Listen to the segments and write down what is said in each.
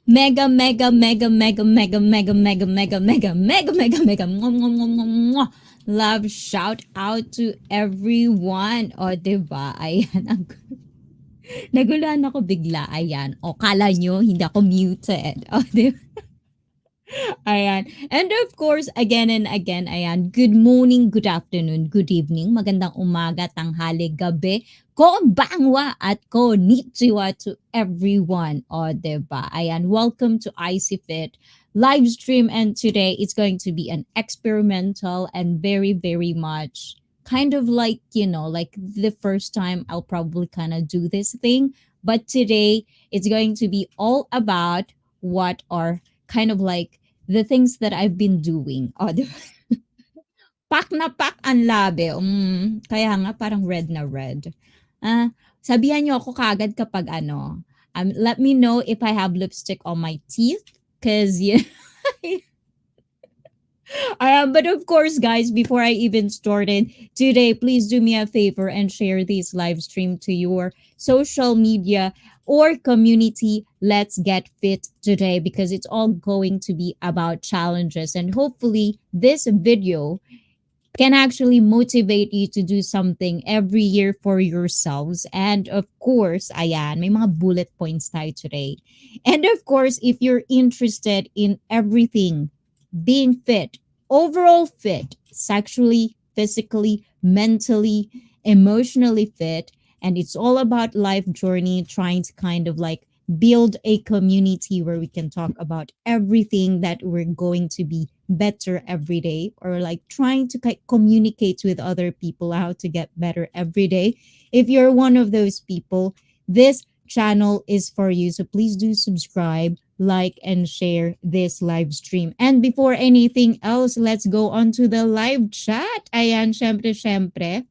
Mega, mega, mega, mega, mega, mega, mega, mega, mega, mega, mega, mega, love shout out to everyone. O, diba? Ayan. Naguluhan ako bigla. Ayan. O, kala nyo, hindi ako muted. O, diba? Ayan. And of course, again and again, ayan, good morning, good afternoon, good evening, magandang umaga, tanghali, gabi, konbanwa at konnichiwa to everyone. O, diba? Ayan, welcome to Icy Fit live stream, and today it's going to be an experimental and very, very much kind of like, like the first time I'll probably kind of do this thing. But today it's going to be all about what are kind of like the things that I've been doing. Oh, di ba? Pak na pak ang labi. Kaya nga parang red na red. Sabihan niyo ako kagad kapag ano. Let me know if I have lipstick on my teeth. Because, yeah. But of course, guys, before I even started today, please do me a favor and share this live stream to your social media or community. Let's get fit today, because it's all going to be about challenges, and hopefully this video can actually motivate you to do something every year for yourselves. And of course, ayan, may mga bullet points tayo today. And of course, if you're interested in everything, being fit, overall fit, sexually, physically, mentally, emotionally fit, and it's all about life journey, trying to kind of like build a community where we can talk about everything that we're going to be better every day, or like trying to communicate with other people how to get better every day. If you're one of those people, this channel is for you. So please do subscribe, like, and share this live stream. And before anything else, let's go on to the live chat. Ayan, syempre.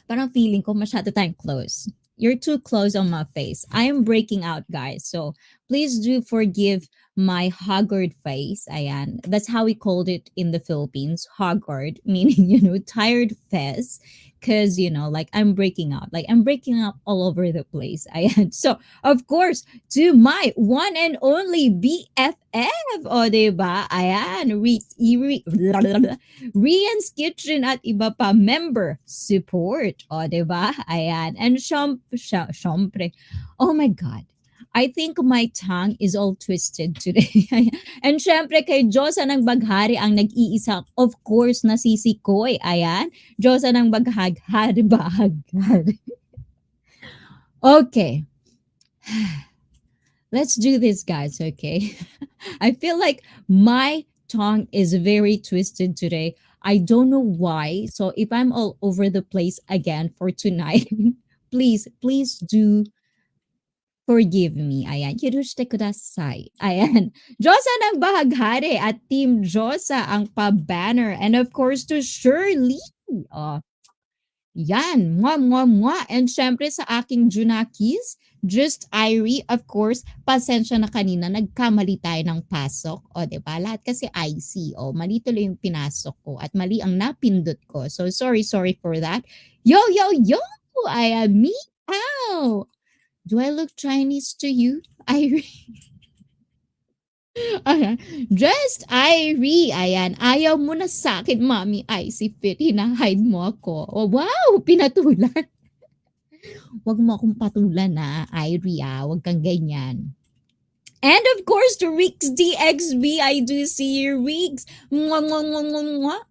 Parang feeling ko masyado tayong close. You're too close on my face. I am breaking out, guys. So please do forgive my haggard face. Ayan. That's how we called it in the Philippines. Haggard, meaning, tired face. Because, like I'm breaking out. Like I'm breaking up all over the place. Ayan. So, of course, to my one and only BFF. O, diba? Ayan. Rian's Kitchen at iba pa member support. O, diba? Ayan. And syempre. Oh my God. I think my tongue is all twisted today. And syempre kay Diyosa ng Baghari ang nag-iisa, of course, na sisikoy. Ayan. Diyosa ng Baghari. Okay. Let's do this, guys, okay? I feel like my tongue is very twisted today. I don't know why. So if I'm all over the place again for tonight, please do forgive me. Ayan. Yurushite kudasai. Ayan. Diyosa ng Bahaghari at Team Diyosa ang pa-banner. And of course, to Shirley. Yan. Mwah. And syempre sa aking Junakis, Just Irie, of course, pasensya na kanina, nagkamali tayo ng pasok. O, diba? Lahat kasi IC. O, mali tuloy yung pinasok ko at mali ang napindot ko. So, sorry for that. Yo! I am me. Ow! Do I look Chinese to you, Irie? Ayan. Just Irie. Ayan. Ayaw mo na sa akin, Mami Icy Fit. Hinahide mo ako. Oh, wow! Pinatulan. Huwag mo akong patulan na, Irie. Huwag kang ganyan. And of course, to Riggs DXB, I do see you, Riggs. Mwah.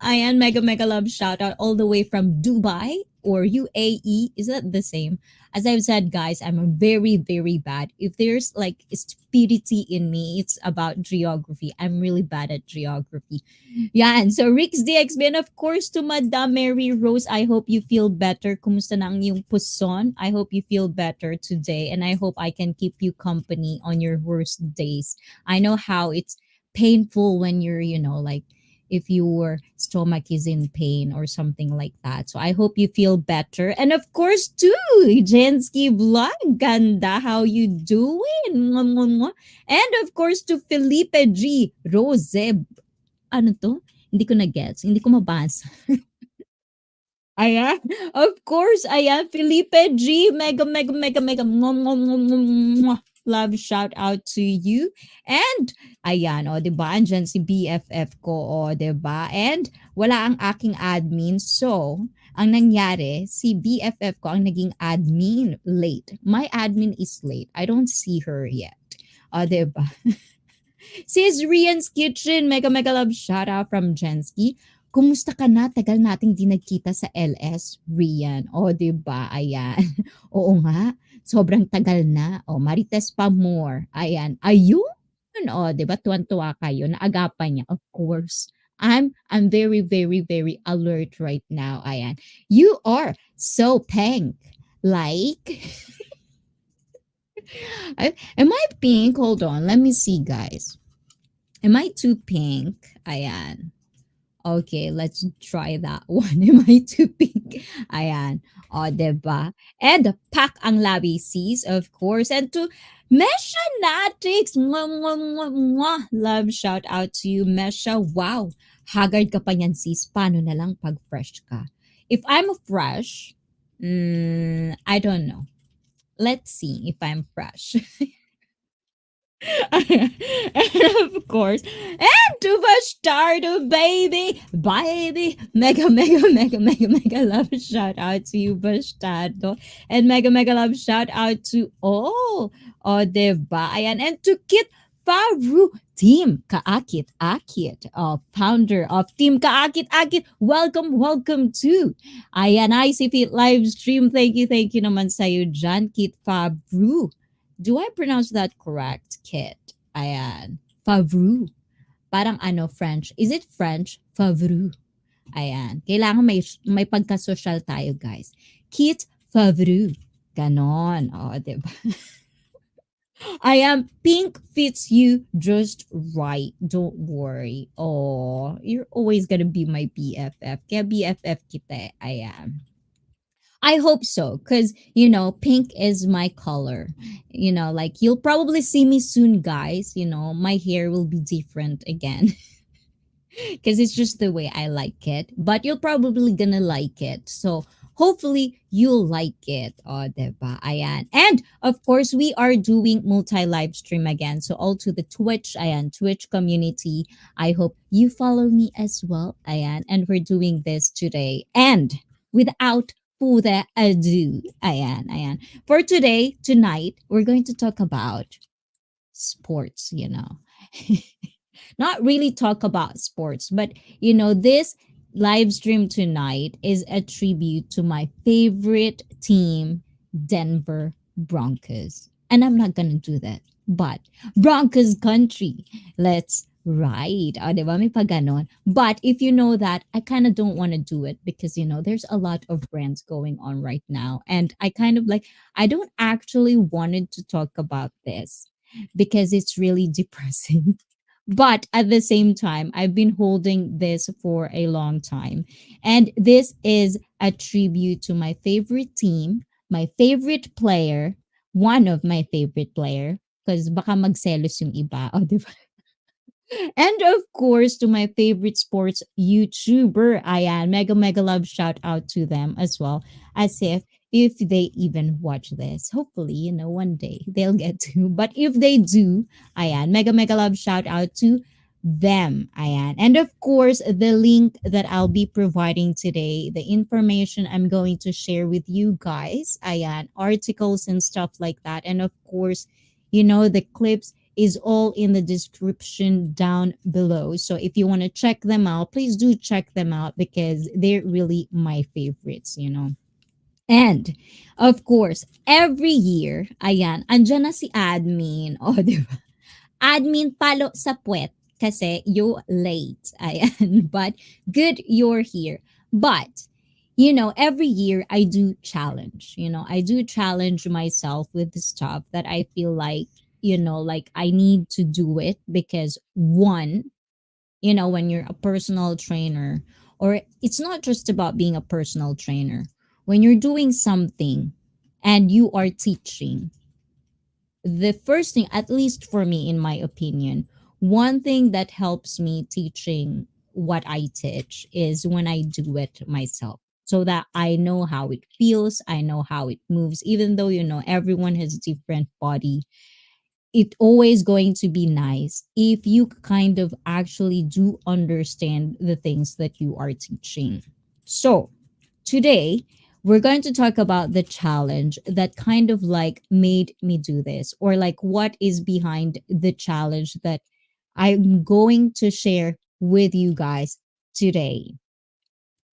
Ayan, mega love shout out all the way from Dubai. or UAE. Is that the same? As I've said, guys, I'm a very, very bad. If there's like stupidity in me, it's about geography. I'm really bad at geography. Yeah, and so Rick's DXB, and of course to Madam Mary Rose, I hope you feel better. Kumusta na ang iyong puson? I hope you feel better today, and I hope I can keep you company on your worst days. I know how it's painful when you're like if your stomach is in pain or something like that. So I hope you feel better. And of course, too, Jensky Vlog, ganda, how you doing? Mwah, mwah, mwah. And of course, to Felipe G. Rose, ano to? Hindi ko na-gets. Hindi ko mabasa. Ayan. Of course, ayan. Felipe G. Mega, mega, mega, mega. Mwah, mwah, mwah, mwah, mwah. Love shout out to you. And, ayan, o, diba? Andyan si BFF ko, o, diba? And, wala ang aking admin. So, ang nangyari, si BFF ko ang naging admin late. My admin is late. I don't see her yet. O, diba? Sis Rian's Kitchen, mega mega love shout out from Jensky. Kumusta ka na? Tagal nating di nagkita sa LS, Rian. O, diba? Ayan. Oo nga. Sobrang tagal na. O, Marites pa more. Ayan. Ayun. O, diba? Tuwan-tuwa kayo. Naagapan niya. Of course. I'm very, very, very alert right now. Ayan. You are so pink. Like, am I pink? Hold on. Let me see, guys. Am I too pink? Ayan. Okay, let's try that one. Am I too pink? Ayan. O, diba? And pack ang labi sis, of course. And to Mesha Natix, mwah, mwah, mwah, mwah. Love shout out to you, Mesha. Wow, haggard ka pa yan sis. Paano na lang pag fresh ka? If I'm fresh, I don't know. Let's see if I'm fresh. And of course, and to Bastardo, baby, baby, mega, mega, mega, mega, mega love shout out to you, Bastardo, and mega, mega love shout out to all, diba? Ayan, and to Kit Faru, Team Kaakit Akit, founder of Team Kaakit Akit. Welcome, welcome to Ayan, ICP live stream. Thank you naman sa'yo dyan, Kit Faru. Do I pronounce that correct, Kit? Ayan. Favru. Parang ano, French. Is it French? Favru. Ayan. Kailangan may pagka-social tayo, guys. Kit Favru. Ganon. O, diba? Ayan. Pink fits you just right. Don't worry. Oh, you're always gonna be my BFF. Kaya BFF kita. Ayan. I hope so, because pink is my color. Like you'll probably see me soon, guys. My hair will be different again because it's just the way I like it. But you're probably gonna like it. So hopefully you'll like it. Oh, diba? Ayan. And of course, we are doing multi-live stream again. So all to the Twitch community. I hope you follow me as well. Ayan. And we're doing this today. And without further ado, ayan. For tonight, we're going to talk about sports, Not really talk about sports, but this live stream tonight is a tribute to my favorite team, Denver Broncos. And I'm not gonna do that. But Broncos country, let's ride. O, diba? May pag ganon. But if you know that, I kind of don't want to do it because, there's a lot of brands going on right now. And I kind of I don't actually wanted to talk about this because it's really depressing. But at the same time, I've been holding this for a long time. And this is a tribute to my favorite team, my favorite player, one of my favorite player, because baka magselos yung iba. O, diba? And of course, to my favorite sports YouTuber, ayan, mega, mega love shout out to them as well. As if they even watch this. Hopefully, one day they'll get to. But if they do, ayan, mega, mega love shout out to them. Ayan. And of course, the link that I'll be providing today, the information I'm going to share with you guys, ayan, articles and stuff like that. And of course, the clips is all in the description down below. So if you want to check them out, please do check them out because they're really my favorites. And, of course, every year, ayan, andyan na si admin. O, di ba? Admin palo sa puwet kasi you late. Ayan. But good you're here. But, every year I do challenge. I do challenge myself with the stuff that I feel like, like I need to do it because one, when you're a personal trainer, or it's not just about being a personal trainer, when you're doing something and you are teaching, the first thing, at least for me, in my opinion, one thing that helps me teaching what I teach is when I do it myself. So that I know how it feels, I know how it moves, even though, everyone has different body. It always going to be nice if you kind of actually do understand the things that you are teaching. So, today we're going to talk about the challenge that kind of like made me do this, or like what is behind the challenge that I'm going to share with you guys today.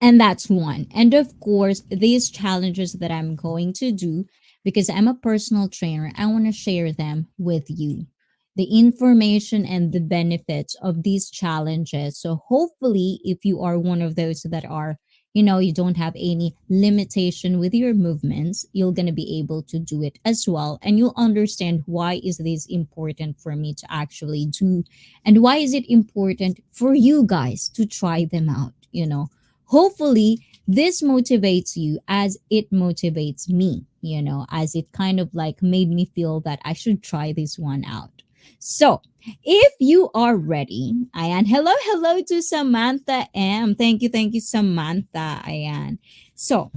And that's one. And of course, these challenges that I'm going to do, because I'm a personal trainer, I want to share them with you. The information and the benefits of these challenges. So, hopefully, if you are one of those that are, you don't have any limitation with your movements, you're going to be able to do it as well. And you'll understand why is this important for me to actually do, and why is it important for you guys to try them out. Hopefully this motivates you as it motivates me, as it kind of like made me feel that I should try this one out. So, if you are ready, Ayan, hello to Samantha M. Thank you, Samantha. Ayan. So,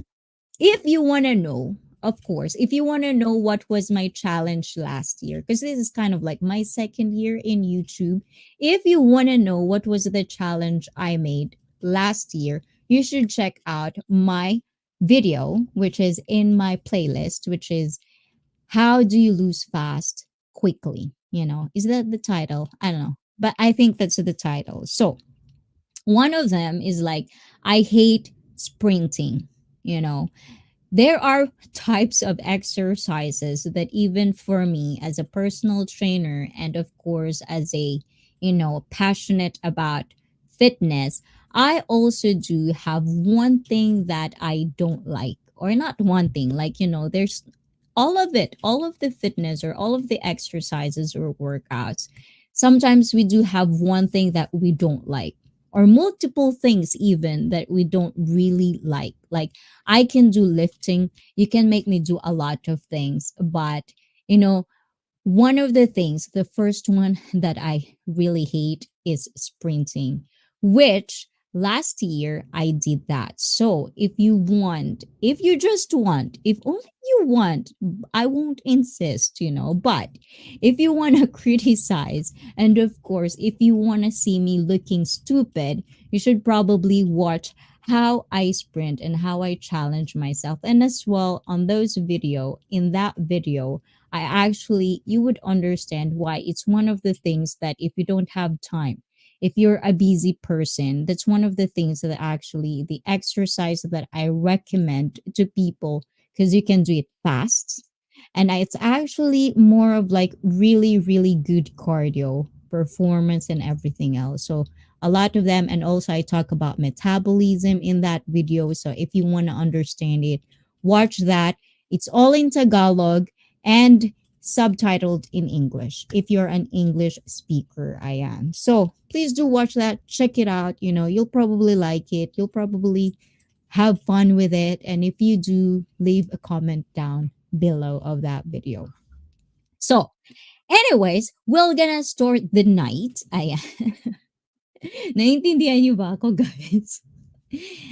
if you want to know, of course, if you want to know what was my challenge last year, because this is kind of like my second year in YouTube, if you want to know what was the challenge I made last year, you should check out my video, which is in my playlist, which is How Do You Lose Fast Quickly? Is that the title? I don't know. But I think that's the title. So, one of them is like, I hate sprinting. You know, there are types of exercises that even for me as a personal trainer, and of course as a, passionate about fitness, I also do have one thing that I don't like, or not one thing, like, there's all of it, all of the fitness or all of the exercises or workouts. Sometimes we do have one thing that we don't like, or multiple things even that we don't really like. Like, I can do lifting, you can make me do a lot of things, but you know, one of the things, the first one that I really hate is sprinting, which last year I did that. So if you just want, if only you want, I won't insist, but if you want to criticize, and of course, if you want to see me looking stupid, you should probably watch how I sprint and how I challenge myself. And as well, on those video, in that video, I actually, you would understand why it's one of the things that if you don't have time, if you're a busy person, that's one of the things that actually the exercise that I recommend to people, because you can do it fast. And it's actually more of like really, really good cardio performance and everything else. So a lot of them, and also I talk about metabolism in that video. So if you want to understand it, watch that. It's all in Tagalog and subtitled in English if you're an English speaker. I am. So please do watch that. Check it out. You'll probably like it. You'll probably have fun with it. And if you do, leave a comment down below of that video. So, anyways, we're gonna start the night. Ayan. Naintindihan niyo ba ako, guys?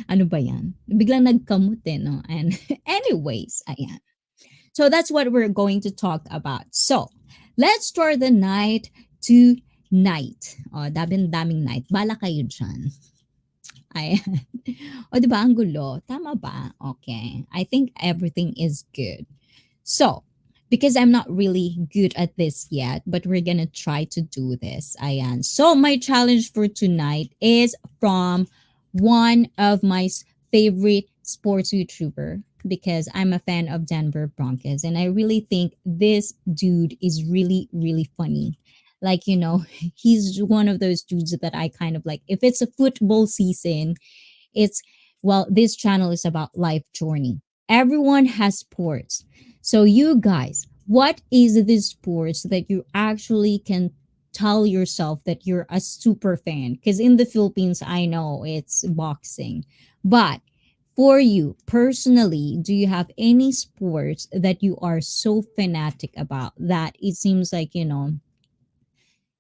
Ano ba yan? Biglang nagkamot no? And anyways, ayan. So that's what we're going to talk about. So let's start the night tonight. O, daming night. Bala kayo dyan. Ayan. O, di ba? Ang gulo. Tama ba? Okay. I think everything is good. So, because I'm not really good at this yet, but we're gonna try to do this. Ayan. So, my challenge for tonight is from one of my favorite sports YouTuber. because I'm a fan of Denver Broncos, and I really think this dude is really, really funny. Like, he's one of those dudes that I kind of like. If it's a football season, it's, well, this channel is about life journey. Everyone has sports. So, you guys, what is this sports that you actually can tell yourself that you're a super fan? Because in the Philippines, I know it's boxing. But for you personally, do you have any sports that you are so fanatic about that it seems like,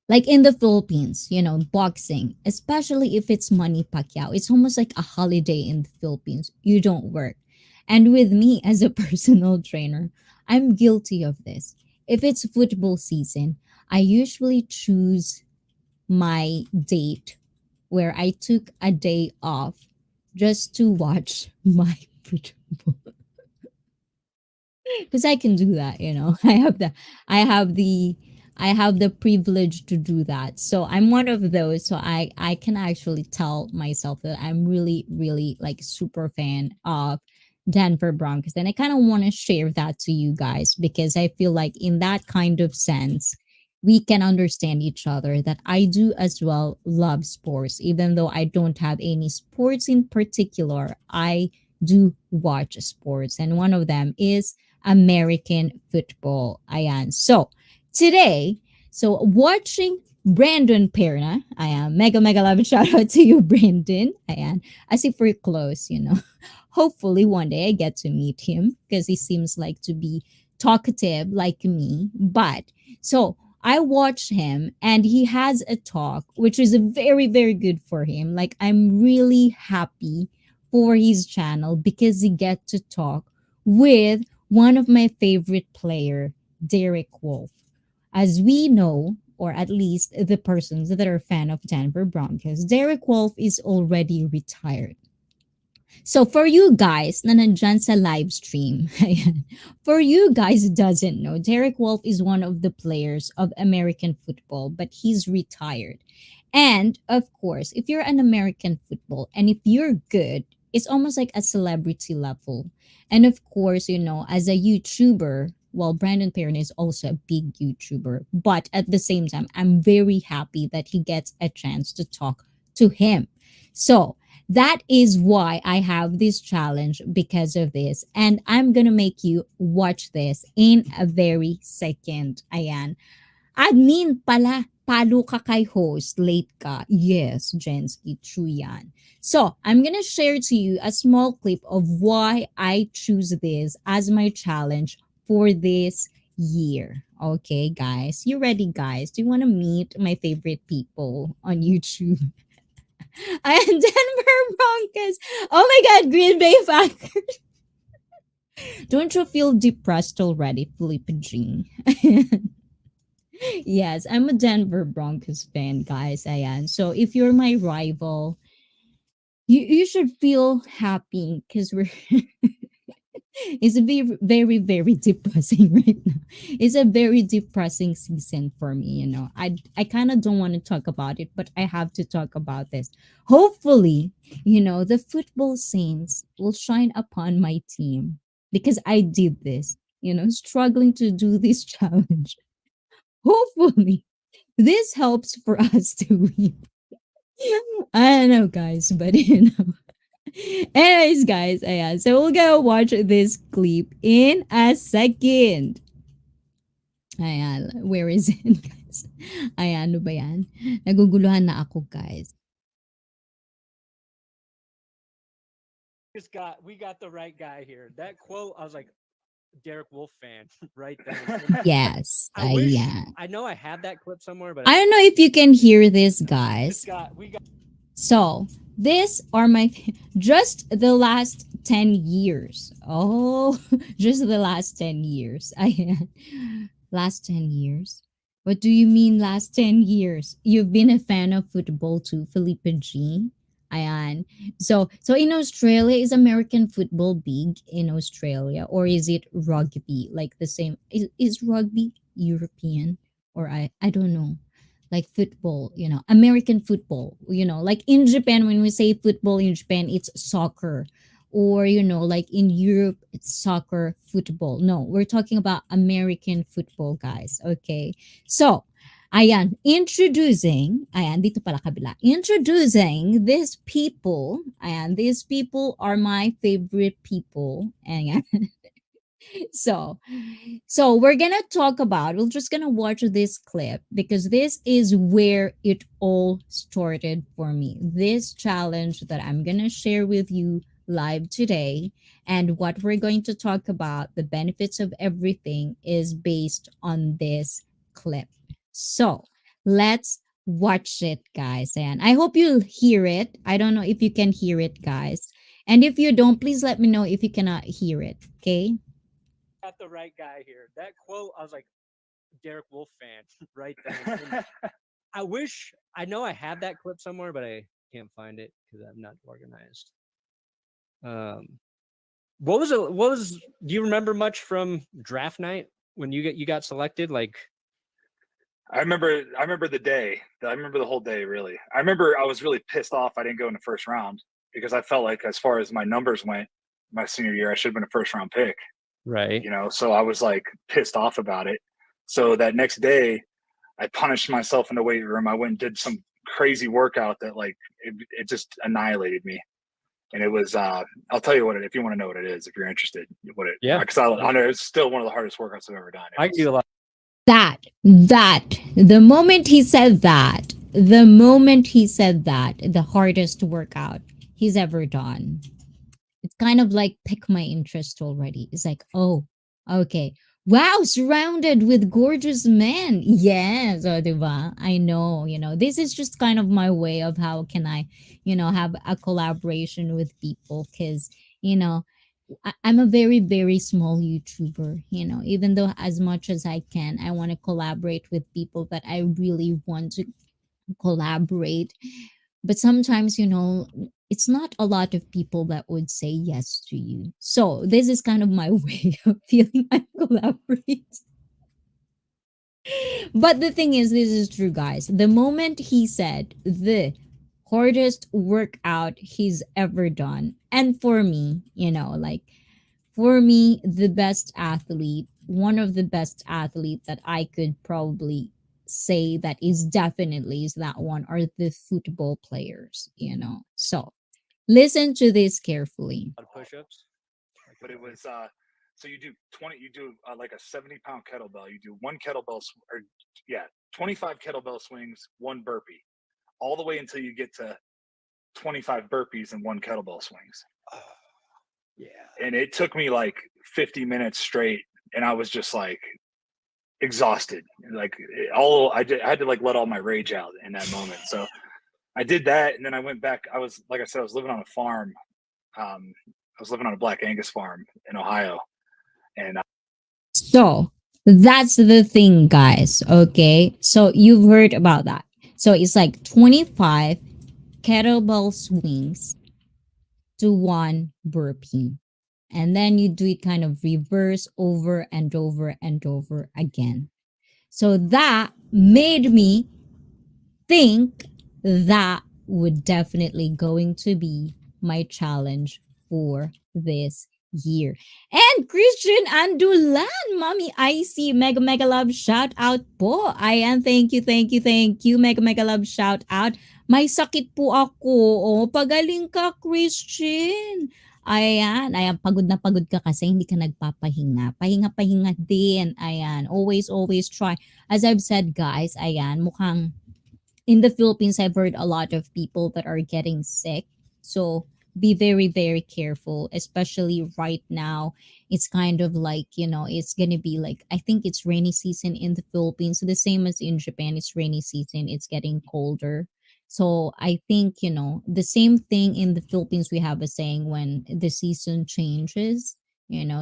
like in the Philippines, boxing, especially if it's Manny Pacquiao, it's almost like a holiday in the Philippines. You don't work. And with me as a personal trainer, I'm guilty of this. If it's football season, I usually choose my date where I took a day off just to watch my football, because I can do that. I have the I have the privilege to do that. So I'm one of those. So I can actually tell myself that I'm really, really like super fan of Denver Broncos, and I kind of want to share that to you guys because I feel like in that kind of sense we can understand each other, that I do as well love sports even though I don't have any sports in particular. I do watch sports, and one of them is American football. Ayan. So, today, watching Brandon Perna, ayan, mega mega love shout out to you, Brandon. Ayan. As if we're close. Hopefully one day I get to meet him because he seems like to be talkative like me. But so I watch him and he has a talk which is very, very good for him. Like I'm really happy for his channel because he get to talk with one of my favorite player, Derek Wolfe. As we know, or at least the persons that are a fan of Denver Broncos, Derek Wolfe is already retired. So for you guys na nandyan sa live stream, ayan, for you guys who doesn't know, Derek Wolfe is one of the players of American football, but he's retired. And of course, if you're an American football and if you're good, it's almost like a celebrity level. And of course, as a YouTuber, well, Brandon Perrin is also a big YouTuber, but at the same time, I'm very happy that he gets a chance to talk to him. So that is why I have this challenge because of this. And I'm going to make you watch this in a very second. Ayan. Admin pala. Palo ka kay host. Late ka. Yes, Jensky. True yan. So, I'm going to share to you a small clip of why I choose this as my challenge for this year. Okay, guys. You ready, guys? Do you want to meet my favorite people on YouTube? I am Denver Broncos. Oh my God, Green Bay Packers. Don't you feel depressed already, Felipe Jean? Yes, I'm a Denver Broncos fan, guys. I am. So if you're my rival, you should feel happy because we're it's a very, very, very depressing right now. It's a very depressing season for me. I kind of don't want to talk about it, but I have to talk about this. Hopefully, the football saints will shine upon my team because I did this. Struggling to do this challenge. Hopefully, this helps for us to win. I don't know, guys, but Anyways, guys, ayan. So we'll go watch this clip in a second. Ayan, where is it, guys? Ayan, ano ba yan? Naguguluhan na ako, guys. We got the right guy here. That quote, I was like, Derek Wolfe fan right then. Yes, I wish ayan. I know I had that clip somewhere, but I don't know if you can hear this, it's guys. got we got So, these are my just the last 10 years. Oh, just the last 10 years. Last 10 years. What do you mean last 10 years? You've been a fan of football too, Felipe G. Ayan. So in Australia, is American football big in Australia, or is it rugby? Like the same, is rugby European, or I don't know, like football, American football, like in Japan, when we say football in Japan, it's soccer. or like in Europe it's soccer, football. No, we're talking about American football, guys. Okay, so ayan, dito pala kabila, introducing these people. Ayan, these people are my favorite people. Ayan. So, we're gonna talk about. We're just gonna watch this clip because this is where it all started for me. This challenge that I'm gonna share with you live today, and what we're going to talk about, the benefits of everything, is based on this clip. So, let's watch it, guys. And I hope you'll hear it. I don't know if you can hear it, guys. And if you don't, please let me know if you cannot hear it. Okay. Got the right guy here. That quote, I was like, Derek Wolfe fan right then. And I wish I know I have that clip somewhere, but I can't find it because I'm not organized. Um, what was it? What was? Do you remember much from draft night when you got selected? Like, I remember the day. I remember the whole day really. I remember I was really pissed off I didn't go in the first round because I felt like as far as my numbers went my senior year, I should have been a first round pick, right? so I was like pissed off about it. So that next day I punished myself in the weight room. I went and did some crazy workout that like it just annihilated me. And it was I'll tell you what it if you want to know what it is if you're interested what it Yeah, because I know it's still one of the hardest workouts I've ever done. I can do a lot. The moment he said that, the hardest workout he's ever done, it's kind of like pick my interest already. It's like, oh, okay. Wow, surrounded with gorgeous men. Yes, oh, diba? I know, this is just kind of my way of how can I, have a collaboration with people because, you know, I'm a very, very small YouTuber, even though as much as I can, I want to collaborate with people that I really want to collaborate. But sometimes, it's not a lot of people that would say yes to you. So this is kind of my way of feeling I collaborate. But the thing is, this is true, guys. The moment he said the hardest workout he's ever done, and for me, like for me, the best athlete, one of the best athlete that I could probably say that is definitely is that one are the football players. So listen to this carefully. A lot of push-ups. But it was so you do like a 70-pound kettlebell. You do one kettlebell or yeah 25 kettlebell swings, one burpee, all the way until you get to 25 burpees and one kettlebell swings. Yeah. And it took me like 50 minutes straight, and I was just like exhausted. Like I had to like let all my rage out in that moment. So I did that, and then I went back. I was like I said, I was living on a farm. I was living on a Black Angus farm in Ohio, and So that's the thing, guys. Okay. So you've heard about that. So it's like 25 kettlebell swings to one burpee. And then you do it kind of reverse over and over and over again. So that made me think that would definitely going to be my challenge for this year. And Christian Andulan, Mommy Icy, mega mega love shout out po. Ayan, thank you, mega mega love shout out. May sakit po ako. Oh, pagaling ka, Christian. Ayan, pagod ka kasi hindi ka nagpapahinga. Pahinga din. Ayan, always try. As I've said, guys, ayan, mukhang in the Philippines, I've heard a lot of people that are getting sick. So be very, very careful, especially right now. It's kind of like, it's going to be like, I think it's rainy season in the Philippines. The same as in Japan, it's rainy season, it's getting colder. So I think, the same thing in the Philippines, we have a saying when the season changes,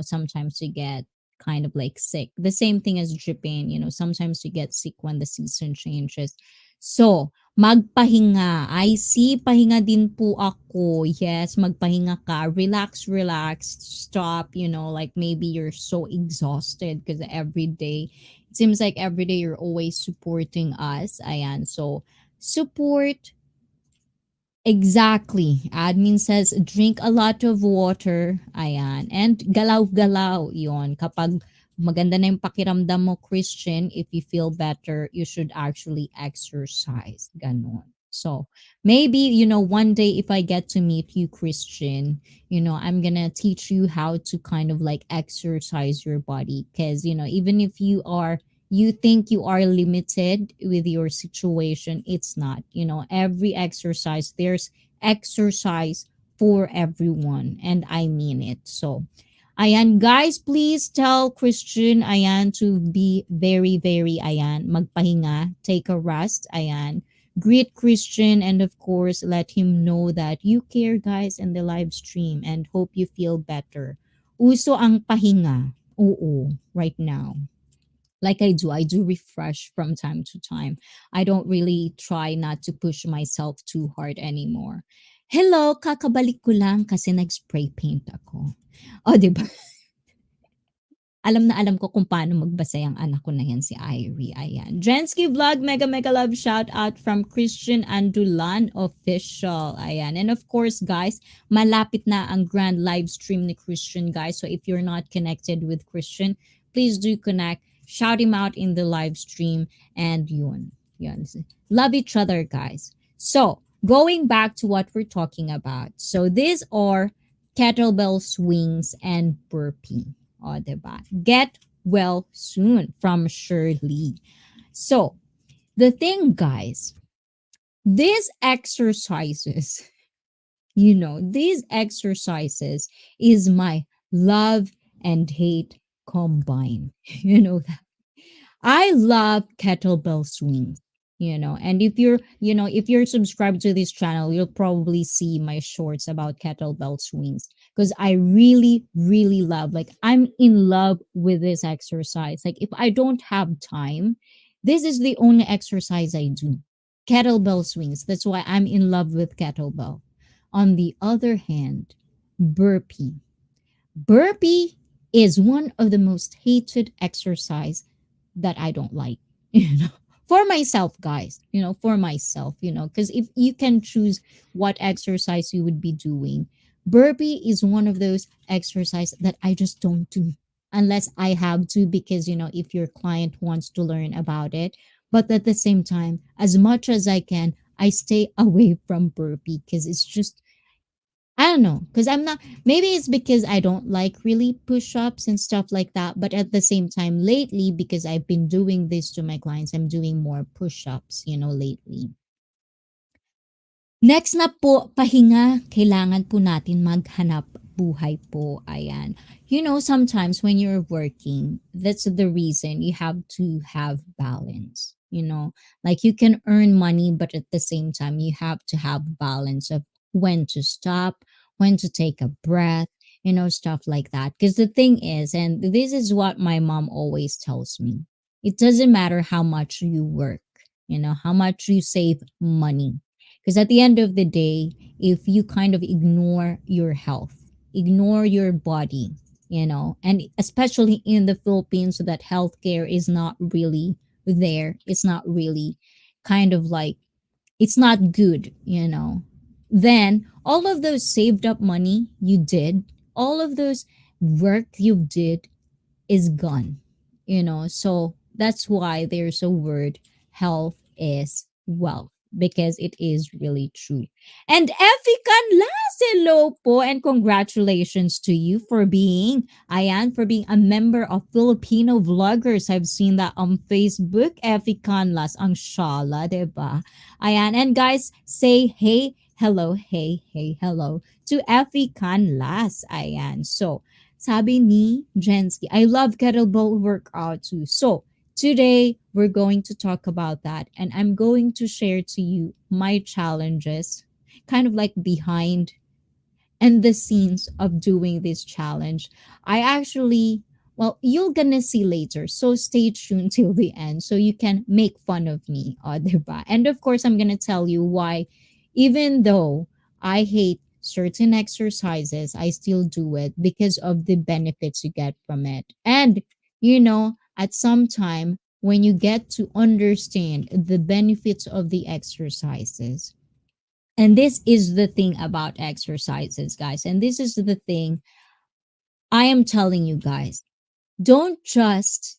sometimes you get kind of like sick. The same thing as Japan, sometimes you get sick when the season changes. So, magpahinga. I see, pahinga din po ako. Yes, magpahinga ka. Relax. Stop, like maybe you're so exhausted because every day, it seems like every day you're always supporting us. Ayan. So, support Exactly. Admin says, drink a lot of water. Ayan. And galaw-galaw. Yon. Kapag maganda na yung pakiramdam mo, Christian, if you feel better, you should actually exercise. Ganon. So maybe, one day if I get to meet you, Christian, I'm going to teach you how to kind of like exercise your body. Because, even if you think you are limited with your situation, it's not. Every exercise, there's exercise for everyone, and I mean it. So ayan, guys, please tell Christian, ayan, to be very, very, ayan, magpahinga, take a rest, ayan. Greet Christian, and of course let him know that you care, guys, in the live stream, and hope you feel better. Uso ang pahinga. Oo, right now, like I do refresh from time to time. I don't really try not to push myself too hard anymore. Hello, kakabalik ko lang kasi nag-spray paint ako. O, di ba? Alam na alam ko kung paano magbasa yung anak ko na yan, si Irie. Ayan. Jensky Vlog, mega mega love shout out from Christian Andulan Official. Ayan. And of course, guys, malapit na ang grand live stream ni Christian, guys. So if you're not connected with Christian, please do connect. Shout him out in the live stream. And yun. Love each other, guys. So, going back to what we're talking about. So these are kettlebell swings and burpee. O, diba? Get well soon from Shirley. So, the thing, guys, these exercises, these exercises is my love and hate combined. You know that. I love kettlebell swings, and if you're subscribed to this channel, you'll probably see my shorts about kettlebell swings because I really, really love, like, I'm in love with this exercise. Like, if I don't have time, this is the only exercise I do. Kettlebell swings. That's why I'm in love with kettlebell. On the other hand, burpee. Burpee is one of the most hated exercise that I don't like, you know. For myself, guys, for myself, because if you can choose what exercise you would be doing, burpee is one of those exercise that I just don't do unless I have to, because, if your client wants to learn about it. But at the same time, as much as I can, I stay away from burpee because it's just, I don't know, because I'm not, maybe it's because I don't like really push ups and stuff like that. But at the same time, lately, because I've been doing this to my clients, I'm doing more push ups, lately. Next na po, pahinga. Kailangan po natin maghanap buhay po. Ayan. Sometimes when you're working, that's the reason you have to have balance. Like, you can earn money, but at the same time, you have to have balance of when to stop, when to take a breath, stuff like that. Because the thing is, and this is what my mom always tells me, it doesn't matter how much you work, how much you save money, because at the end of the day, if you kind of ignore your health, ignore your body, and especially in the Philippines, so that healthcare is not really there, it's not really kind of like, it's not good, then all of those saved up money you did, all of those work you did is gone, so that's why there's a word, health is wealth, because it is really true. And Effie Canlas, hello po, and congratulations to you for being, ayan, for being a member of Filipino Vloggers. I've seen that on Facebook. Effie Canlas, ang shala, diba? Ayan, and guys, say hey, hello, hey, hey, hello to Effie Canlas. Ayan, so sabi ni Jensky, I love kettlebell workout too. So today we're going to talk about that, and I'm going to share to you my challenges, kind of like behind and the scenes of doing this challenge. I actually, well, you're gonna see later. So stay tuned till the end so you can make fun of me, diba? And of course, I'm gonna tell you why, even though I hate certain exercises, I still do it because of the benefits you get from it. And, at some time, when you get to understand the benefits of the exercises, And this is the thing about exercises, guys. And this is the thing I am telling you guys. Don't just,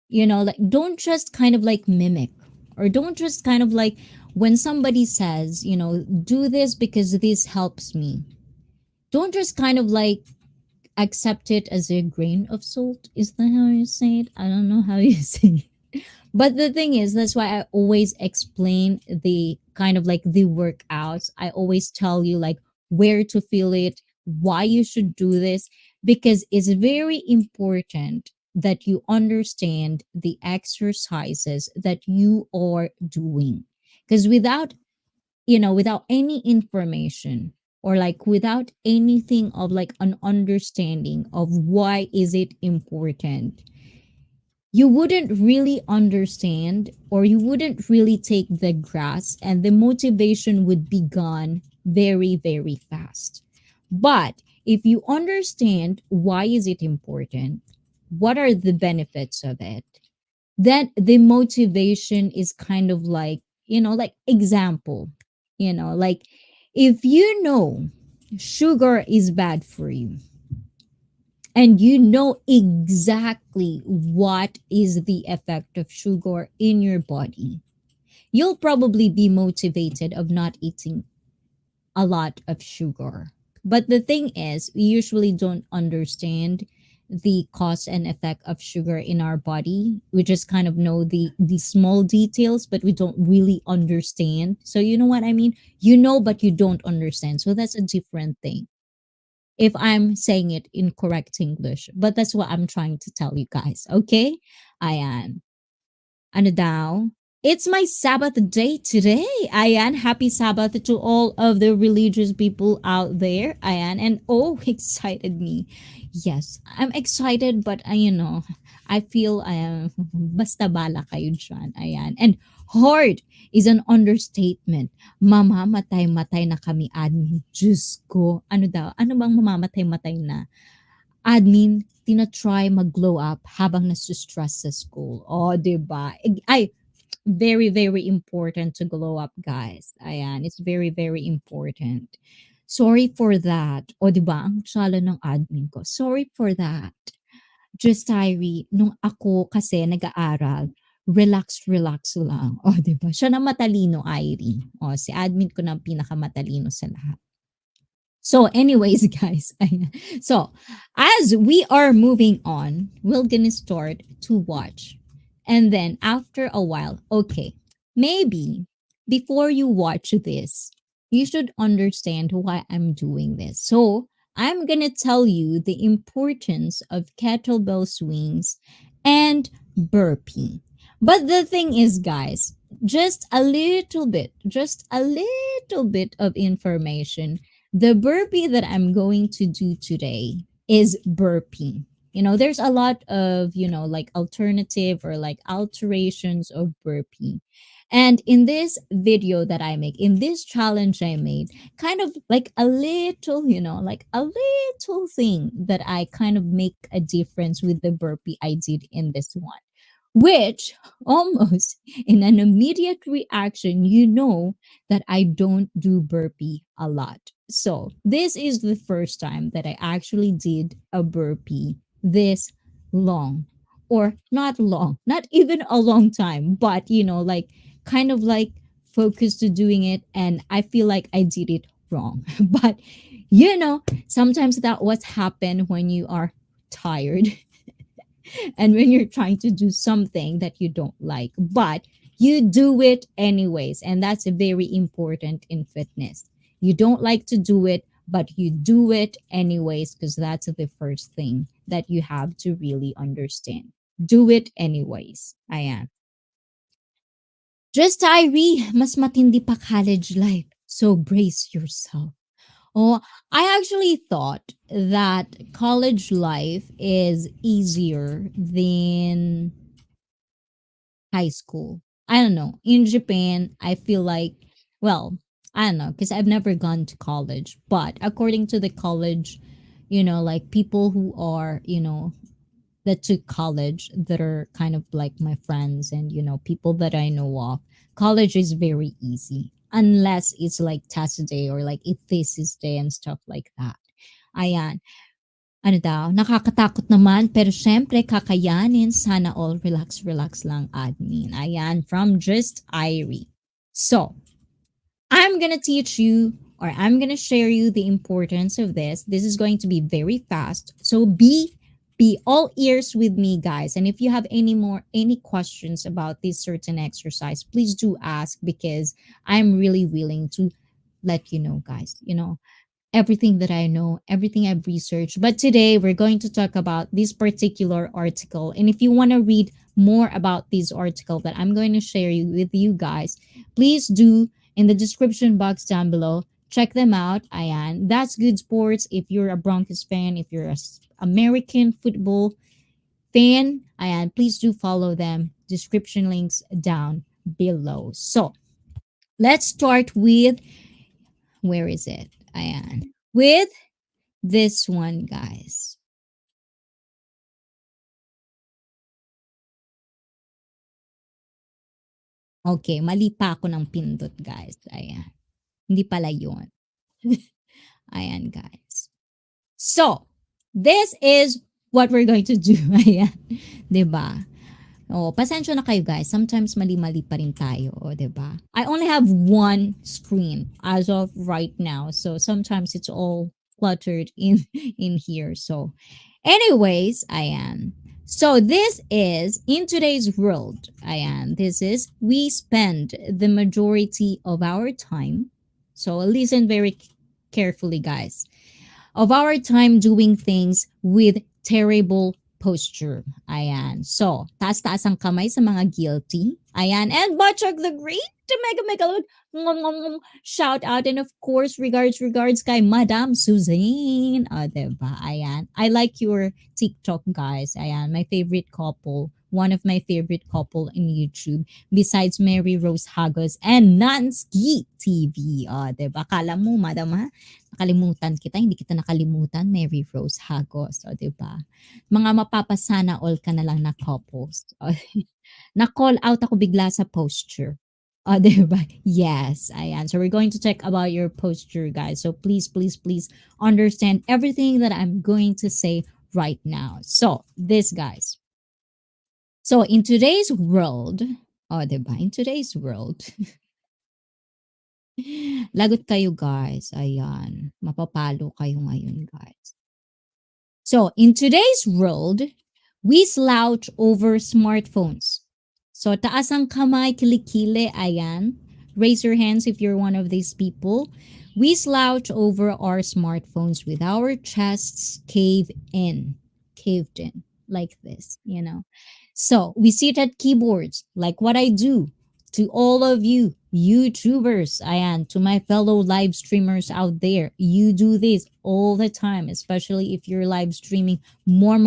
like, don't just kind of like mimic, or don't just kind of like, when somebody says, do this because this helps me, don't just kind of like accept it as a grain of salt. Is that how you say it? I don't know how you say it. But the thing is, that's why I always explain the kind of like the workouts. I always tell you like where to feel it, why you should do this, because it's very important that you understand the exercises that you are doing. Because without any information, or like without anything of like an understanding of why is it important, you wouldn't really understand, or you wouldn't really take the grasp, and the motivation would be gone very very fast. But if you understand why is it important, what are the benefits of it, then the motivation is kind of like, like example, like, if you know sugar is bad for you, and you know exactly what is the effect of sugar in your body, you'll probably be motivated of not eating a lot of sugar. But the thing is, we usually don't understand the cause and effect of sugar in our body. We just kind of know the small details, but we don't really understand. So you know what I mean? You know, but you don't understand. So that's a different thing, if I'm saying it in correct English. But that's what I'm trying to tell you guys, okay? Ayan. Ano daw? It's my Sabbath day today. Ayan, happy Sabbath to all of the religious people out there. Ayan, and oh, excited me. Yes, I'm excited, but I feel basta bala kayo dyan. Ayan, and hard is an understatement. Mamamatay-matay na kami, admin. Diyos ko. Ano daw? Ano bang mamamatay-matay na? Admin, tina-try mag-glow up habang nasustress sa school. O, diba? Ay, very, very important to glow up, guys. Ayan, it's very, very important. Sorry for that. O, diba? Ang tsala ng admin ko. Sorry for that. Just diary, nung ako kasi nag-aaral, relax, relax lang. O, diba? Siya na matalino, Irene. O, si admin ko na ang pinakamatalino sa lahat. So, anyways, guys, so as we are moving on, we're gonna start to watch. And then after a while, okay, maybe before you watch this, you should understand why I'm doing this. So, I'm gonna tell you the importance of kettlebell swings and burpee. But the thing is, guys, just a little bit of information. The burpee that I'm going to do today is burpee. There's a lot of, like alternative or like alterations of burpee. And in this video that I make, in this challenge I made, kind of like a little, like a little thing that I kind of make a difference with the burpee I did in this one, which almost in an immediate reaction, that I don't do burpee a lot. So, this is the first time that I actually did a burpee this long, or not long, not even a long time, but like kind of like focused to doing it, and I feel like I did it wrong. But sometimes that what's happened when you are tired and when you're trying to do something that you don't like, but you do it anyways. And that's very important in fitness. You don't like to do it, but you do it anyways, because that's the first thing that you have to really understand. Do it anyways. Ayan. Just Irie, mas matindi pa college life. So brace yourself. Oh, I actually thought that college life is easier than high school. I don't know. In Japan, I feel like, well, I don't know, because I've never gone to college. But according to the college, like people who are, that took college, that are kind of like my friends, and people that I know of, college is very easy. unless it's like test day or like a thesis day and stuff like that. Ayan. Ano daw, nakakatakot naman pero syempre kakayanin. Sana all relax, relax lang admin. Ayan, from Just Irie. So, I'm gonna teach you or I'm gonna share you the importance of this. This is going to be very fast. So be all ears with me, guys. And if you have any questions about this certain exercise, please do ask because I'm really willing to let you know, guys. Everything that I know, everything I've researched. But today we're going to talk about this particular article. And if you want to read more about this article that I'm going to share with you guys, please do in the description box down below. Check them out. Ayan. That's Good Sports. If you're a Broncos fan, if you're a American football fan, ayan, please do follow them. Description links down below. So let's start with where is it? Ayan. With this one, guys. Okay, mali pa ako ng pindot, guys. Ayan. Hindi pala yun. Ayan, guys. So, this is what we're going to do. Ayan. 'Di ba? Oh, pasensya na kayo guys. Sometimes mali-mali pa rin tayo, oh, 'di ba? I only have one screen as of right now. So sometimes it's all cluttered in in here. So anyways, ayan. So this is in today's world, ayan. This is we spend the majority of our time. So listen very carefully, guys, of our time doing things with terrible posture. Ayan. So, taas-taas ang kamay sa mga guilty. Ayan. And Butchok the Great, to mega mega shout out. And of course, regards kay Madam Suzanne. Diba? Ayan. I like your TikTok, guys. Ayan. My favorite couple. One of my favorite couple in YouTube besides Mary Rose Hagos and Nansky TV. Diba? Kala mo, madam ha? Nakalimutan kita. Hindi kita nakalimutan, Mary Rose Hagos. Diba? Mga mapapasana all ka na lang na couples. Na-call out ako bigla sa posture. Diba? Yes, ayan. So we're going to check about your posture, guys. So please, please, please understand everything that I'm going to say right now. So, this, guys. So, in today's world, diba? In today's world, lagot kayo, guys. Ayan. Mapapalo kayo ngayon, guys. So, in today's world, we slouch over smartphones. So, taas ang kamay, kilikili, ayan. Raise your hands if you're one of these people. We slouch over our smartphones with our chests caved in, like this, So, we sit at keyboards, like what I do. To all of you YouTubers, ayan, to my fellow live streamers out there, you do this all the time, especially if you're live streaming more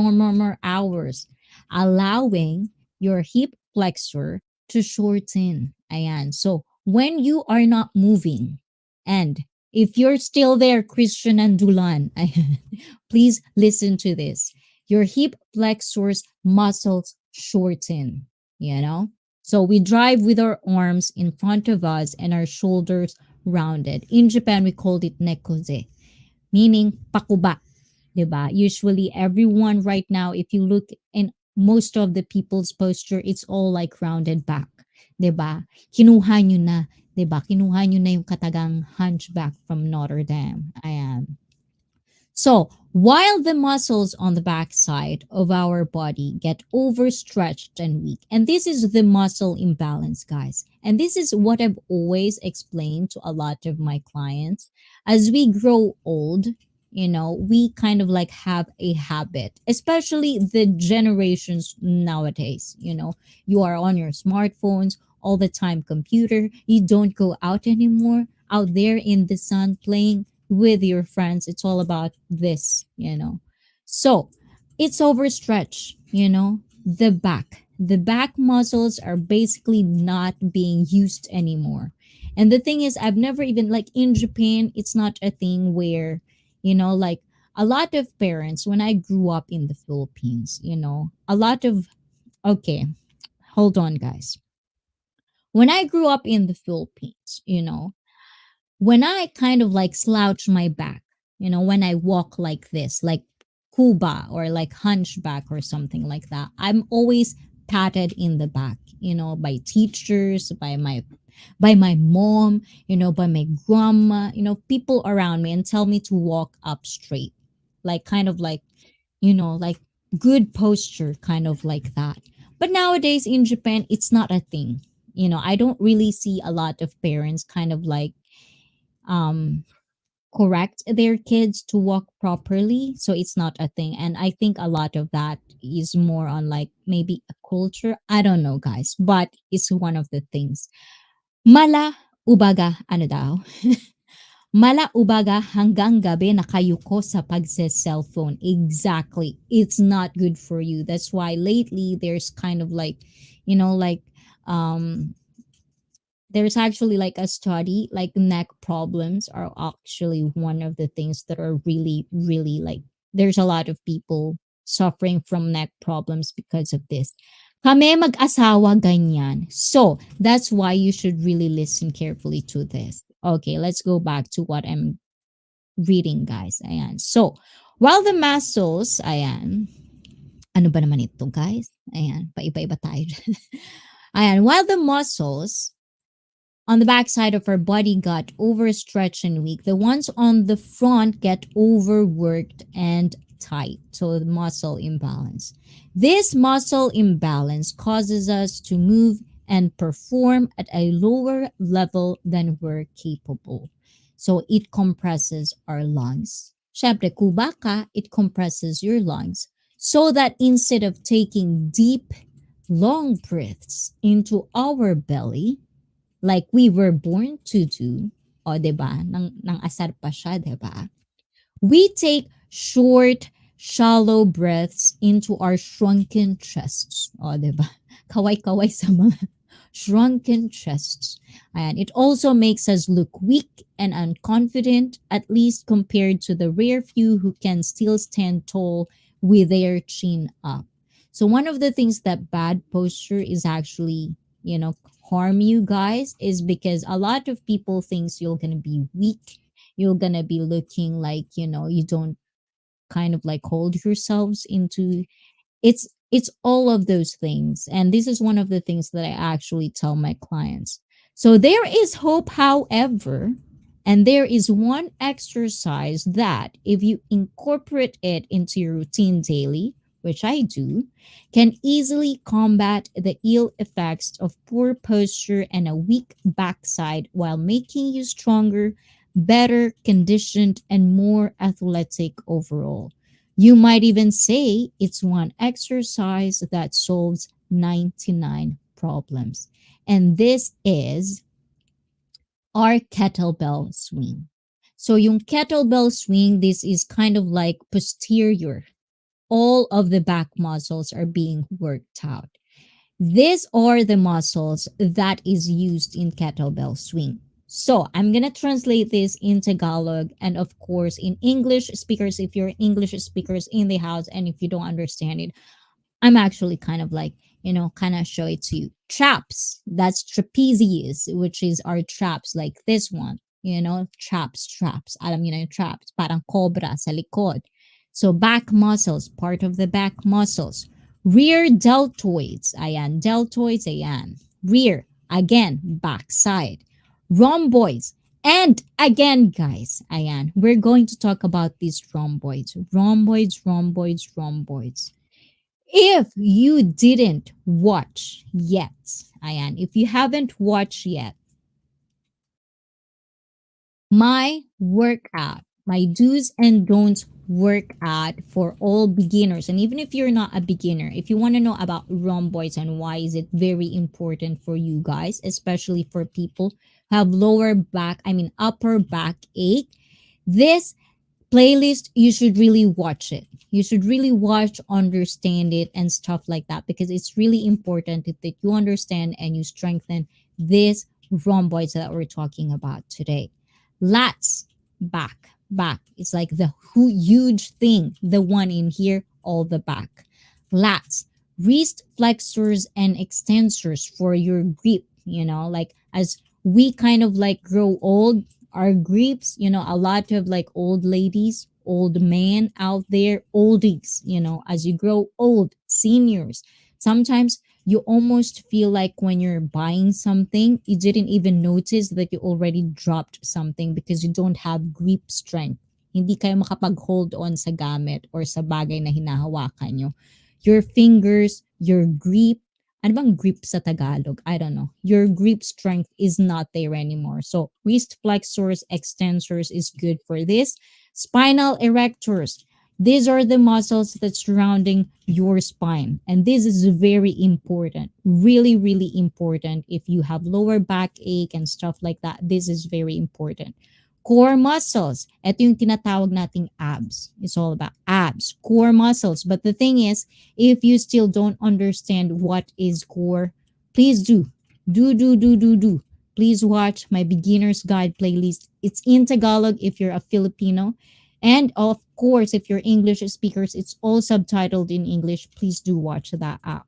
hours, allowing your hip flexor to shorten. Ayan. So when you are not moving, and if you're still there, Christian and Dulan, ayan, please listen to this. Your hip flexors muscles shorten, So we drive with our arms in front of us and our shoulders rounded. In Japan, we called it nekoze, meaning pakuba. Diba? Usually everyone right now, if you look in most of the people's posture, it's all like rounded back. Diba? Kinuha nyo na. Diba? Kinuha nyo na yung katagang hunchback from Notre Dame. Ayan. So, while the muscles on the backside of our body get overstretched and weak, and this is the muscle imbalance, guys, and this is what I've always explained to a lot of my clients. As we grow old, we kind of like have a habit, especially the generations nowadays. You are on your smartphones all the time, computer, you don't go out anymore, out there in the sun playing with your friends. It's all about this. So it's overstretched, the back muscles are basically not being used anymore. And the thing is, I've never even, like, in Japan, it's not a thing where, like, a lot of parents, when I grew up in the Philippines, a lot of, okay, hold on, guys. When I grew up in the Philippines, when I kind of like slouch my back, when I walk like this, like Cuba or like hunchback or something like that, I'm always patted in the back, by teachers, by my mom, by my grandma, people around me and tell me to walk up straight. Like kind of like good posture, kind of like that. But nowadays in Japan, it's not a thing. I don't really see a lot of parents kind of like um correct their kids to walk properly, so it's not a thing. And I think a lot of that is more on like maybe a culture, I don't know, guys, but it's one of the things. Mala ubaga ano daw? Mala ubaga hanggang gabi nakayuko sa pagse-cellphone. Exactly. It's not good for you. That's why lately there's kind of like, like um there's actually like a study like neck problems are actually one of the things that are really really like there's a lot of people suffering from neck problems because of this. Kami mag-asawa ganyan. So, that's why you should really listen carefully to this. Okay, let's go back to what I'm reading, guys. Ayan. So, while the muscles, ayan, ano ba naman ito, guys? Ayan, paiba-iba tayo. Ayan, while the muscles on the backside of our body got overstretched and weak. The ones on the front get overworked and tight. So the muscle imbalance. This muscle imbalance causes us to move and perform at a lower level than we're capable. So it compresses our lungs. Syempre, kuba ka, it compresses your lungs so that instead of taking deep, long breaths into our belly, like we were born to do, o 'di ba? Nang asar pa siya, 'di ba? We take short, shallow breaths into our shrunken chests. O 'di ba? Kaway-kaway sa mga shrunken chests. And it also makes us look weak and unconfident, at least compared to the rare few who can still stand tall with their chin up. So one of the things that bad posture is actually, harm you guys is because a lot of people thinks you're gonna be weak. You're gonna be looking like, you don't kind of like hold yourselves into it's all of those things, and this is one of the things that I actually tell my clients. So there is hope, however, and there is one exercise that if you incorporate it into your routine daily, which I do, can easily combat the ill effects of poor posture and a weak backside while making you stronger, better conditioned, and more athletic overall. You might even say it's one exercise that solves 99 problems. And this is our kettlebell swing. So yung kettlebell swing, this is kind of like posterior. All of the back muscles are being worked out. These are the muscles that is used in kettlebell swing. So I'm gonna translate this in Tagalog and of course in English speakers. If you're English speakers in the house and if you don't understand it, I'm actually kind of like, kind of show it to you. Traps, that's trapezius, which is our traps, like this one, traps. Alam niyo na yung traps, parang cobra sa likod. So back muscles, part of the back muscles. Rear deltoids, ayan. Deltoids, ayan. Rear, again, back side. Rhomboids, and again, guys, ayan. We're going to talk about these rhomboids. Rhomboids, rhomboids, rhomboids. If you didn't watch yet, ayan, if you haven't watched yet, my workout, my do's and don'ts workout for all beginners. And even if you're not a beginner, if you want to know about rhomboids and why is it very important for you guys, especially for people who have upper back ache, this playlist, you should really watch it. You should really watch, understand it, and stuff like that because it's really important that you understand and you strengthen this rhomboids that we're talking about today. Lats, back. It's like the huge thing, the one in here, all the back. Lats, wrist flexors and extensors for your grip. like as we kind of like grow old, our grips, a lot of like old ladies, old men out there, oldies, as you grow old, seniors, sometimes you almost feel like when you're buying something, you didn't even notice that you already dropped something because you don't have grip strength. Hindi kayo makapag-hold on sa gamit or sa bagay na hinahawakan nyo. Your fingers, your grip, ano bang grip sa Tagalog? I don't know. Your grip strength is not there anymore. So wrist flexors, extensors is good for this. Spinal erectors. These are the muscles that surrounding your spine. And this is very important. Really, really important. If you have lower back ache and stuff like that, this is very important. Core muscles. Ito yung tinatawag nating abs. It's all about abs, core muscles. But the thing is, if you still don't understand what is core, please do. Do. Please watch my beginner's guide playlist. It's in Tagalog if you're a Filipino. And of course, if you're English speakers, it's all subtitled in English. Please do watch that out.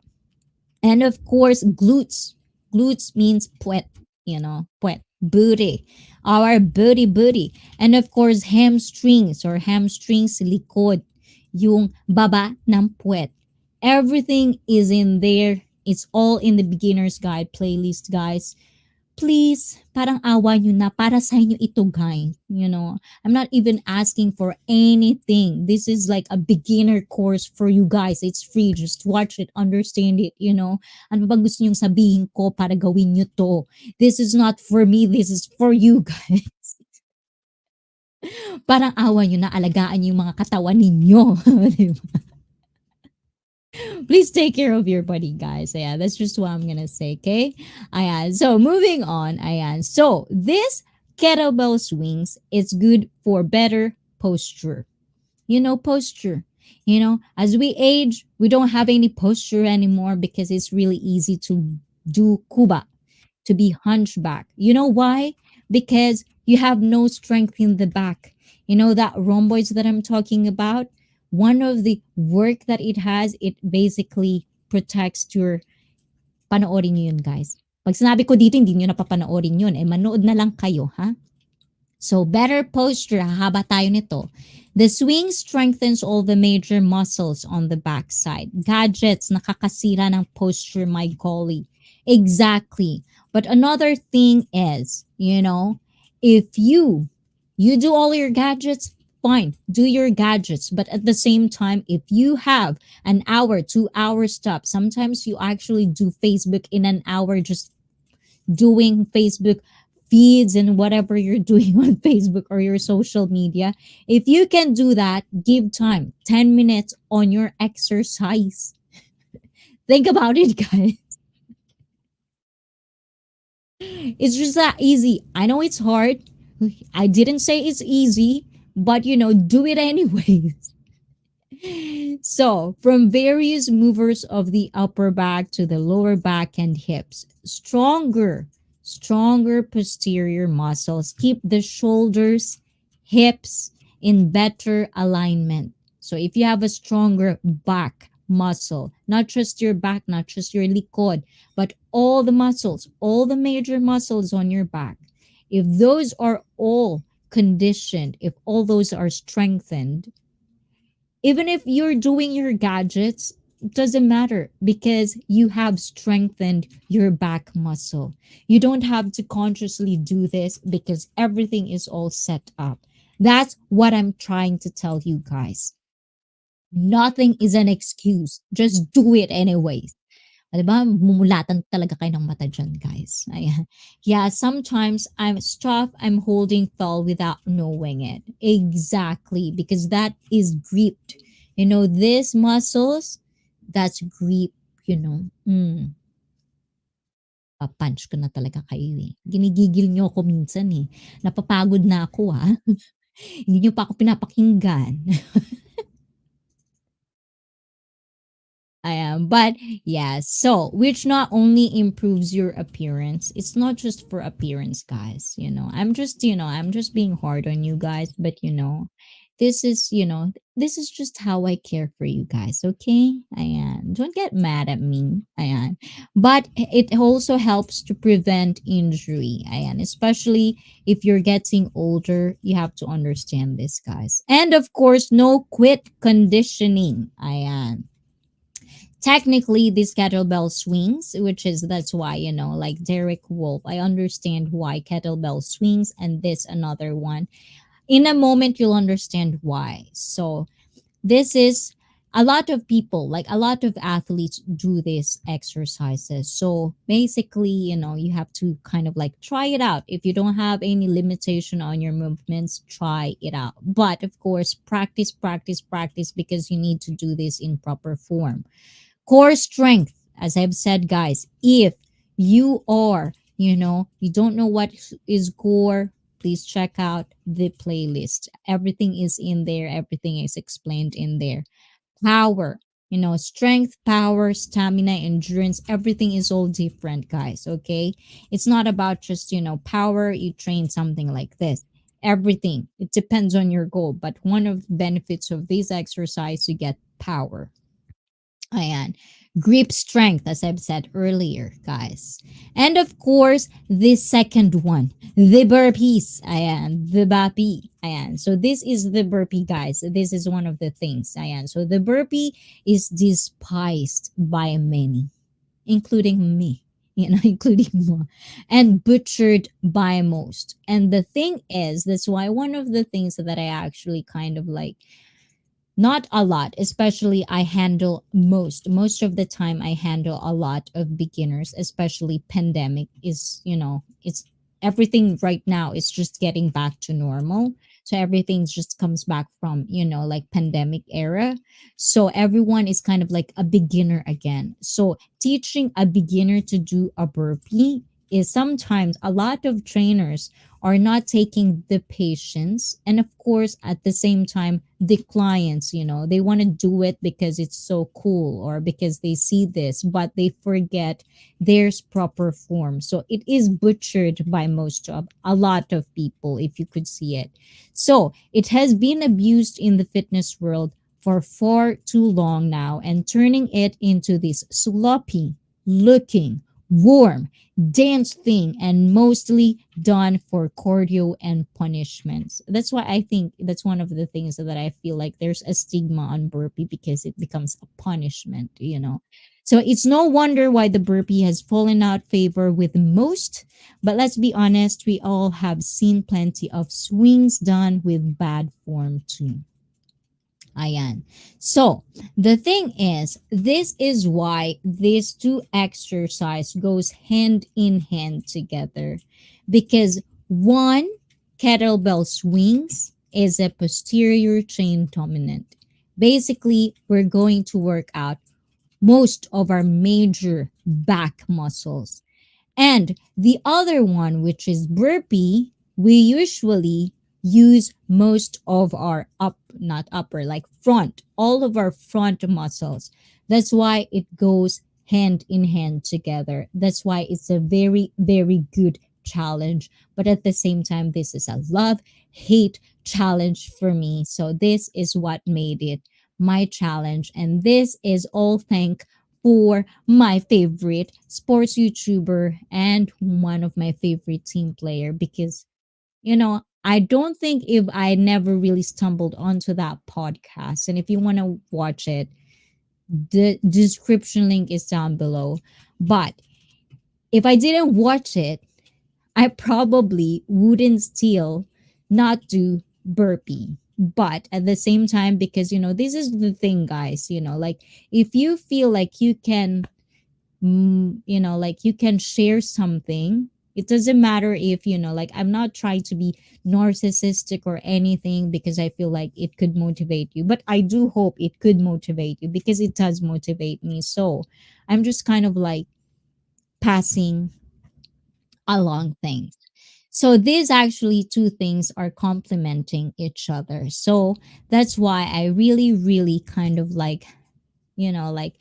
And of course, glutes. Glutes means puwet, puwet, booty, our booty. And of course, hamstrings or hamstrings, likod, yung baba ng puwet. Everything is in there. It's all in the beginner's guide playlist, guys. Please, parang awa nyo na, para sa inyo ito, guys. I'm not even asking for anything. This is like a beginner course for you guys. It's free. Just watch it, understand it. Ano ba gusto nyong sabihin ko para gawin nyo to? This is not for me. This is for you guys. Parang awa nyo na, alagaan nyo yung mga katawan ninyo. Diba? Please take care of your body, guys. Yeah, that's just what I'm gonna say. Okay. Ayan. So moving on. Ayan. So this kettlebell swings, it's good for better posture. Posture. As we age, we don't have any posture anymore because it's really easy to do kuba, to be hunchback. You know why? Because you have no strength in the back. That rhomboids that I'm talking about, one of the work that it has, it basically protects your, panoorin nyo yun, guys. Pag sinabi ko dito, hindi nyo napapanoorin yun. Manood na lang kayo, ha? So, better posture, hahaba tayo nito. The swing strengthens all the major muscles on the backside. Gadgets, nakakasira ng posture, my golly. Exactly. But another thing is, if you do all your gadgets, fine, do your gadgets. But at the same time, if you have an hour, 2 hour stop, sometimes you actually do Facebook in an hour, just doing Facebook feeds and whatever you're doing on Facebook or your social media. If you can do that, give time, 10 minutes on your exercise. Think about it, guys. It's just that easy. I know it's hard. I didn't say it's easy, but do it anyways. So, from various movers of the upper back to the lower back and hips, stronger posterior muscles keep the shoulders, hips in better alignment. So, if you have a stronger back muscle, not just your back, not just your likod, but all the muscles, all the major muscles on your back, if those are all conditioned, if all those are strengthened, even if you're doing your gadgets, it doesn't matter because you have strengthened your back muscle. You don't have to consciously do this because everything is all set up. That's what I'm trying to tell you guys. Nothing is an excuse. Just do it anyways. Diba? Mumulatan talaga kayo ng mata dyan, guys. Ayan. Yeah, sometimes I'm holding tall without knowing it. Exactly, because that is gripped. These muscles, that's grip, Papunch ko na talaga kayo eh. Ginigigil nyo ako minsan eh. Napapagod na ako ha. Hindi nyo pa ako pinapakinggan. I am. But yeah, so which not only improves your appearance, it's not just for appearance, guys. I'm just being hard on you guys, but this is, this is just how I care for you guys, okay? Ayan. Don't get mad at me. Ayan. But it also helps to prevent injury. Ayan. Especially if you're getting older, you have to understand this, guys. And of course, no quit conditioning. Ayan. Technically, these kettlebell swings, which is that's why, like Derek Wolfe, I understand why kettlebell swings and this another one. In a moment, you'll understand why. So, this is a lot of people, like a lot of athletes do these exercises. So basically, you have to kind of like try it out. If you don't have any limitation on your movements, try it out. But of course, practice, practice, practice, because you need to do this in proper form. Core strength, as I've said, guys, if you are, you don't know what is core, please check out the playlist. Everything is in there, everything is explained in there. Power, strength, power, stamina, endurance, everything is all different, guys. Okay. It's not about just, power, you train something like this. Everything, it depends on your goal. But one of the benefits of this exercise, you get power. Ayan. Grip strength, as I've said earlier, guys. And of course, the second one, the burpees. Ayan, the burpee. Ayan. So this is the burpee, guys. This is one of the things. Ayan. So the burpee is despised by many, including me. Including me, and butchered by most. And the thing is, that's why one of the things that I actually kind of like, not a lot, especially I handle most of the time I handle a lot of beginners, especially pandemic is, it's everything right now is just getting back to normal. So everything just comes back from, like pandemic era. So everyone is kind of like a beginner again. So teaching a beginner to do a burpee is sometimes a lot of trainers are not taking the patience, and of course at the same time the clients, they want to do it because it's so cool or because they see this, but they forget there's proper form. So it is butchered by most of a lot of people, if you could see it. So it has been abused in the fitness world for far too long now, and turning it into this sloppy looking warm dance thing, and mostly done for cardio and punishments. That's why I think that's one of the things that I feel like there's a stigma on burpee, because it becomes a punishment. So it's no wonder why the burpee has fallen out favor with most. But let's be honest, we all have seen plenty of swings done with bad form too. Ayan. So, the thing is, this is why these two exercise goes hand in hand together. Because one, kettlebell swings is a posterior chain dominant. Basically, we're going to work out most of our major back muscles. And the other one, which is burpee, we usually use most of our not upper, like front, all of our front muscles. That's why it goes hand in hand together. That's why it's a very, very good challenge. But at the same time, this is a love hate challenge for me. So this is what made it my challenge. And this is all thank for my favorite sports YouTuber and one of my favorite team player, because I don't think if I never really stumbled onto that podcast, and if you want to watch it, the description link is down below. But if I didn't watch it, I probably wouldn't still not do burpee. But at the same time, because this is the thing, guys, like if you feel like you can like you can share something, it doesn't matter if like I'm not trying to be narcissistic or anything, because I feel like it could motivate you, but I do hope it could motivate you, because it does motivate me. So I'm just kind of like passing along things. So these actually two things are complementing each other. So that's why I really really kind of like like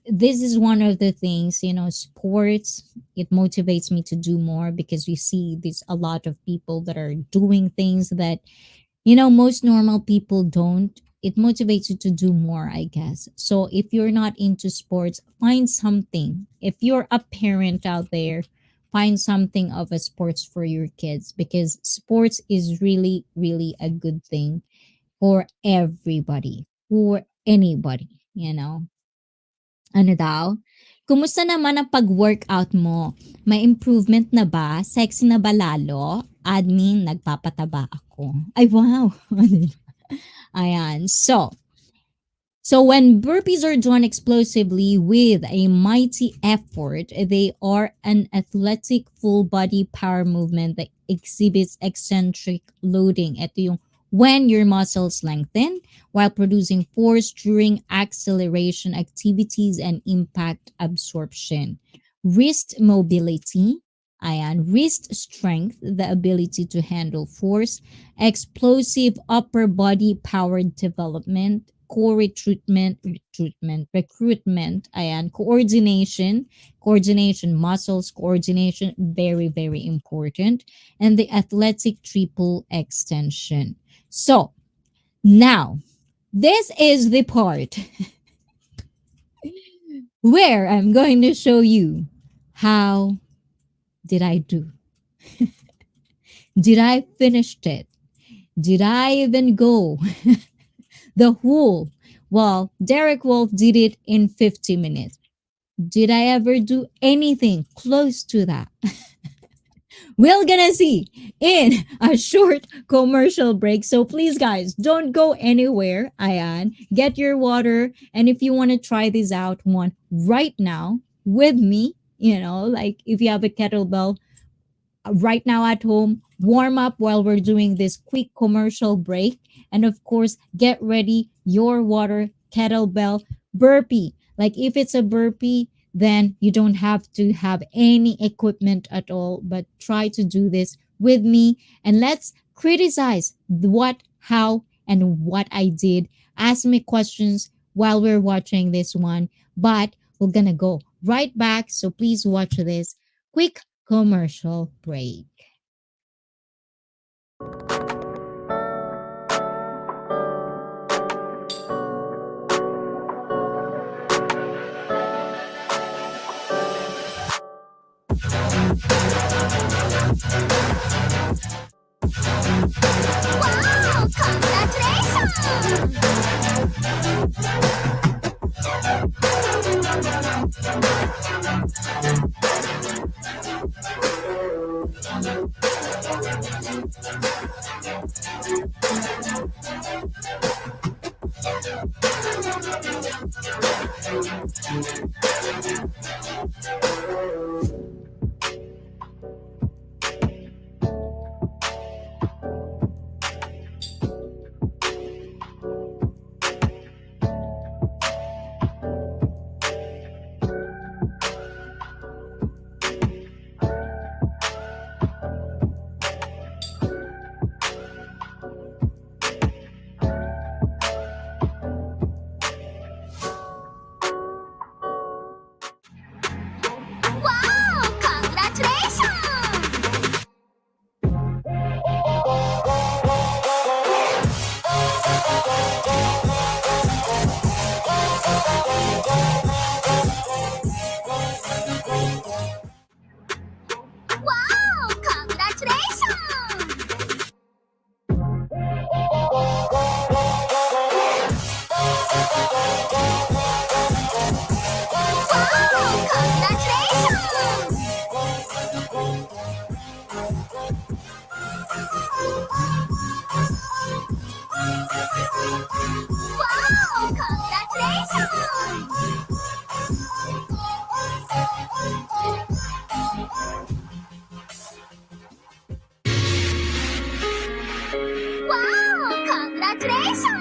this is one of the things, sports, it motivates me to do more, because we see this a lot of people that are doing things that Most normal people don't. It motivates you to do more, I guess. So if you're not into sports, find something. If you're a parent out there, find something of a sports for your kids, because sports is really, really a good thing for everybody, for anybody. Ano daw? Kumusta naman ang pag-workout mo? May improvement na ba? Sexy na ba lalo? Admin, nagpapataba ako. Ay, wow! Ayan. So when burpees are done explosively with a mighty effort, they are an athletic full body power movement that exhibits eccentric loading. Ito yung when your muscles lengthen while producing force during acceleration activities and impact absorption. Wrist mobility, ayan, wrist strength, the ability to handle force, explosive upper body power development, core recruitment, ayan, coordination, muscles coordination, very, very important, and the athletic triple extension. So, now, this is the part where I'm going to show you how did I do? Did I finish it? Did I even go the whole? Well, Derek Wolfe did it in 50 minutes. Did I ever do anything close to that? We're gonna see in a short commercial break. So please, guys, don't go anywhere. Ayan, get your water. And if you want to try this out one right now with me, like if you have a kettlebell right now at home, warm up while we're doing this quick commercial break. And of course, get ready your water, kettlebell, burpee. Like if it's a burpee, then you don't have to have any equipment at all, but try to do this with me. And let's criticize what, how, and what I did. Ask me questions while we're watching this one, but we're gonna go right back. So please watch this quick commercial break. Wow! Congratulations! Wow! Congratulations! Wow! Congratulations! Wow! Congratulations! Wow! Congratulations!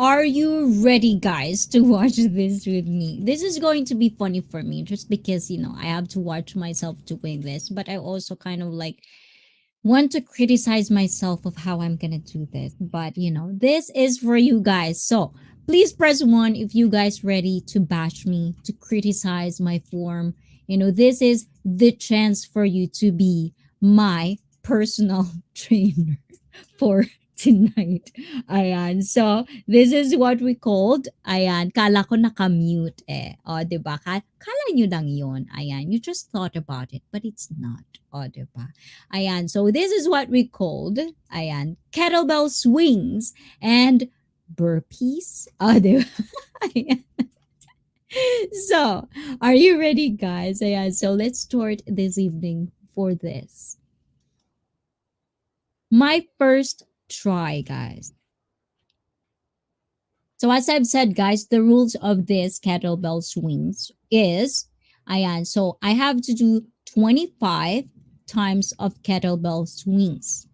Are you ready, guys, to watch this with me? This is going to be funny for me just because, I have to watch myself doing this, but I also kind of like want to criticize myself of how I'm gonna do this. But this is for you guys. So please press one if you guys ready to bash me, to criticize my form. This is the chance for you to be my personal trainer for tonight. Ayan. So, this is what we called. Ayan. Kala ko naka-mute eh. O, diba? Kala nyo lang yun. Ayan. You just thought about it, but it's not. O, diba? Ayan. So, this is what we called. Ayan. Kettlebell swings and burpees. O, diba? Ayan. So, are you ready, guys? Ayan. So, let's start this evening for this. My first try, guys. So as I've said, guys, the rules of this kettlebell swings is, ayan, so I have to do 25 times of kettlebell swings.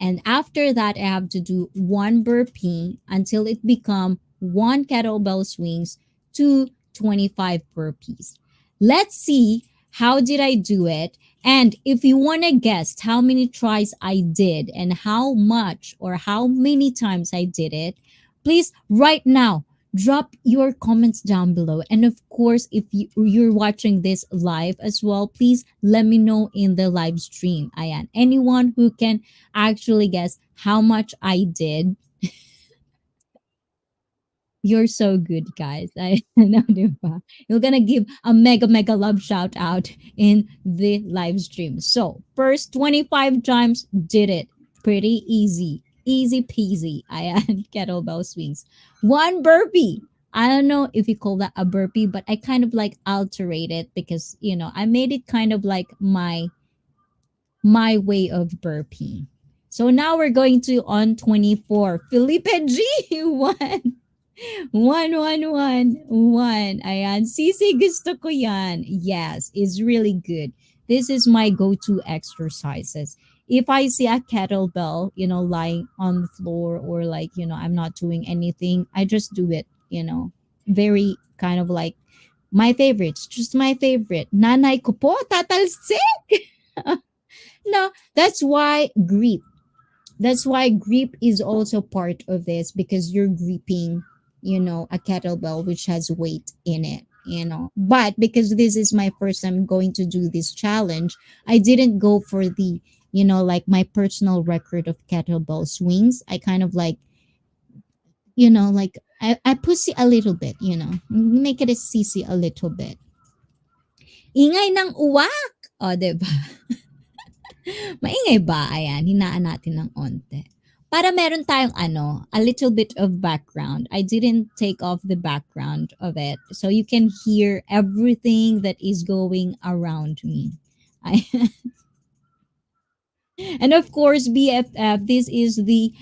And after that, I have to do one burpee until it become one kettlebell swings to 25 burpees. Let's see how did I do it. And if you want to guess how many tries I did and how much or how many times I did it, please right now drop your comments down below. And of course, if you're watching this live as well, please let me know in the live stream. Ayan, anyone who can actually guess how much I did, you're so good, guys. I know, diba? You're gonna give a mega, mega love shout out in the live stream. So, first 25 times, did it. Pretty easy. Easy peasy. Ayan, kettlebell swings. One burpee. I don't know if you call that a burpee, but I kind of like alterate it because, I made it kind of like my way of burpee. So now we're going to on 24. Felipe G, one. One. Ayan. Sisi, gusto ko yan. Yes, it's really good. This is my go-to exercises. If I see a kettlebell, lying on the floor or like, I'm not doing anything, I just do it. Very kind of like my favorites, just my favorite. Nanay ko po, tatalsik. No, that's why grip is also part of this because you're gripping, a kettlebell which has weight in it. But because this is my first time going to do this challenge, I didn't go for the, like my personal record of kettlebell swings. I kind of like, like I pussy a little bit. Make it a sissy a little bit. Ingay ng uwak. O, diba? Maingay ba? Ayan, hinaan natin ng onte. Para meron tayong a little bit of background. I didn't take off the background of it. So you can hear everything that is going around me. And of course, BFF, this is the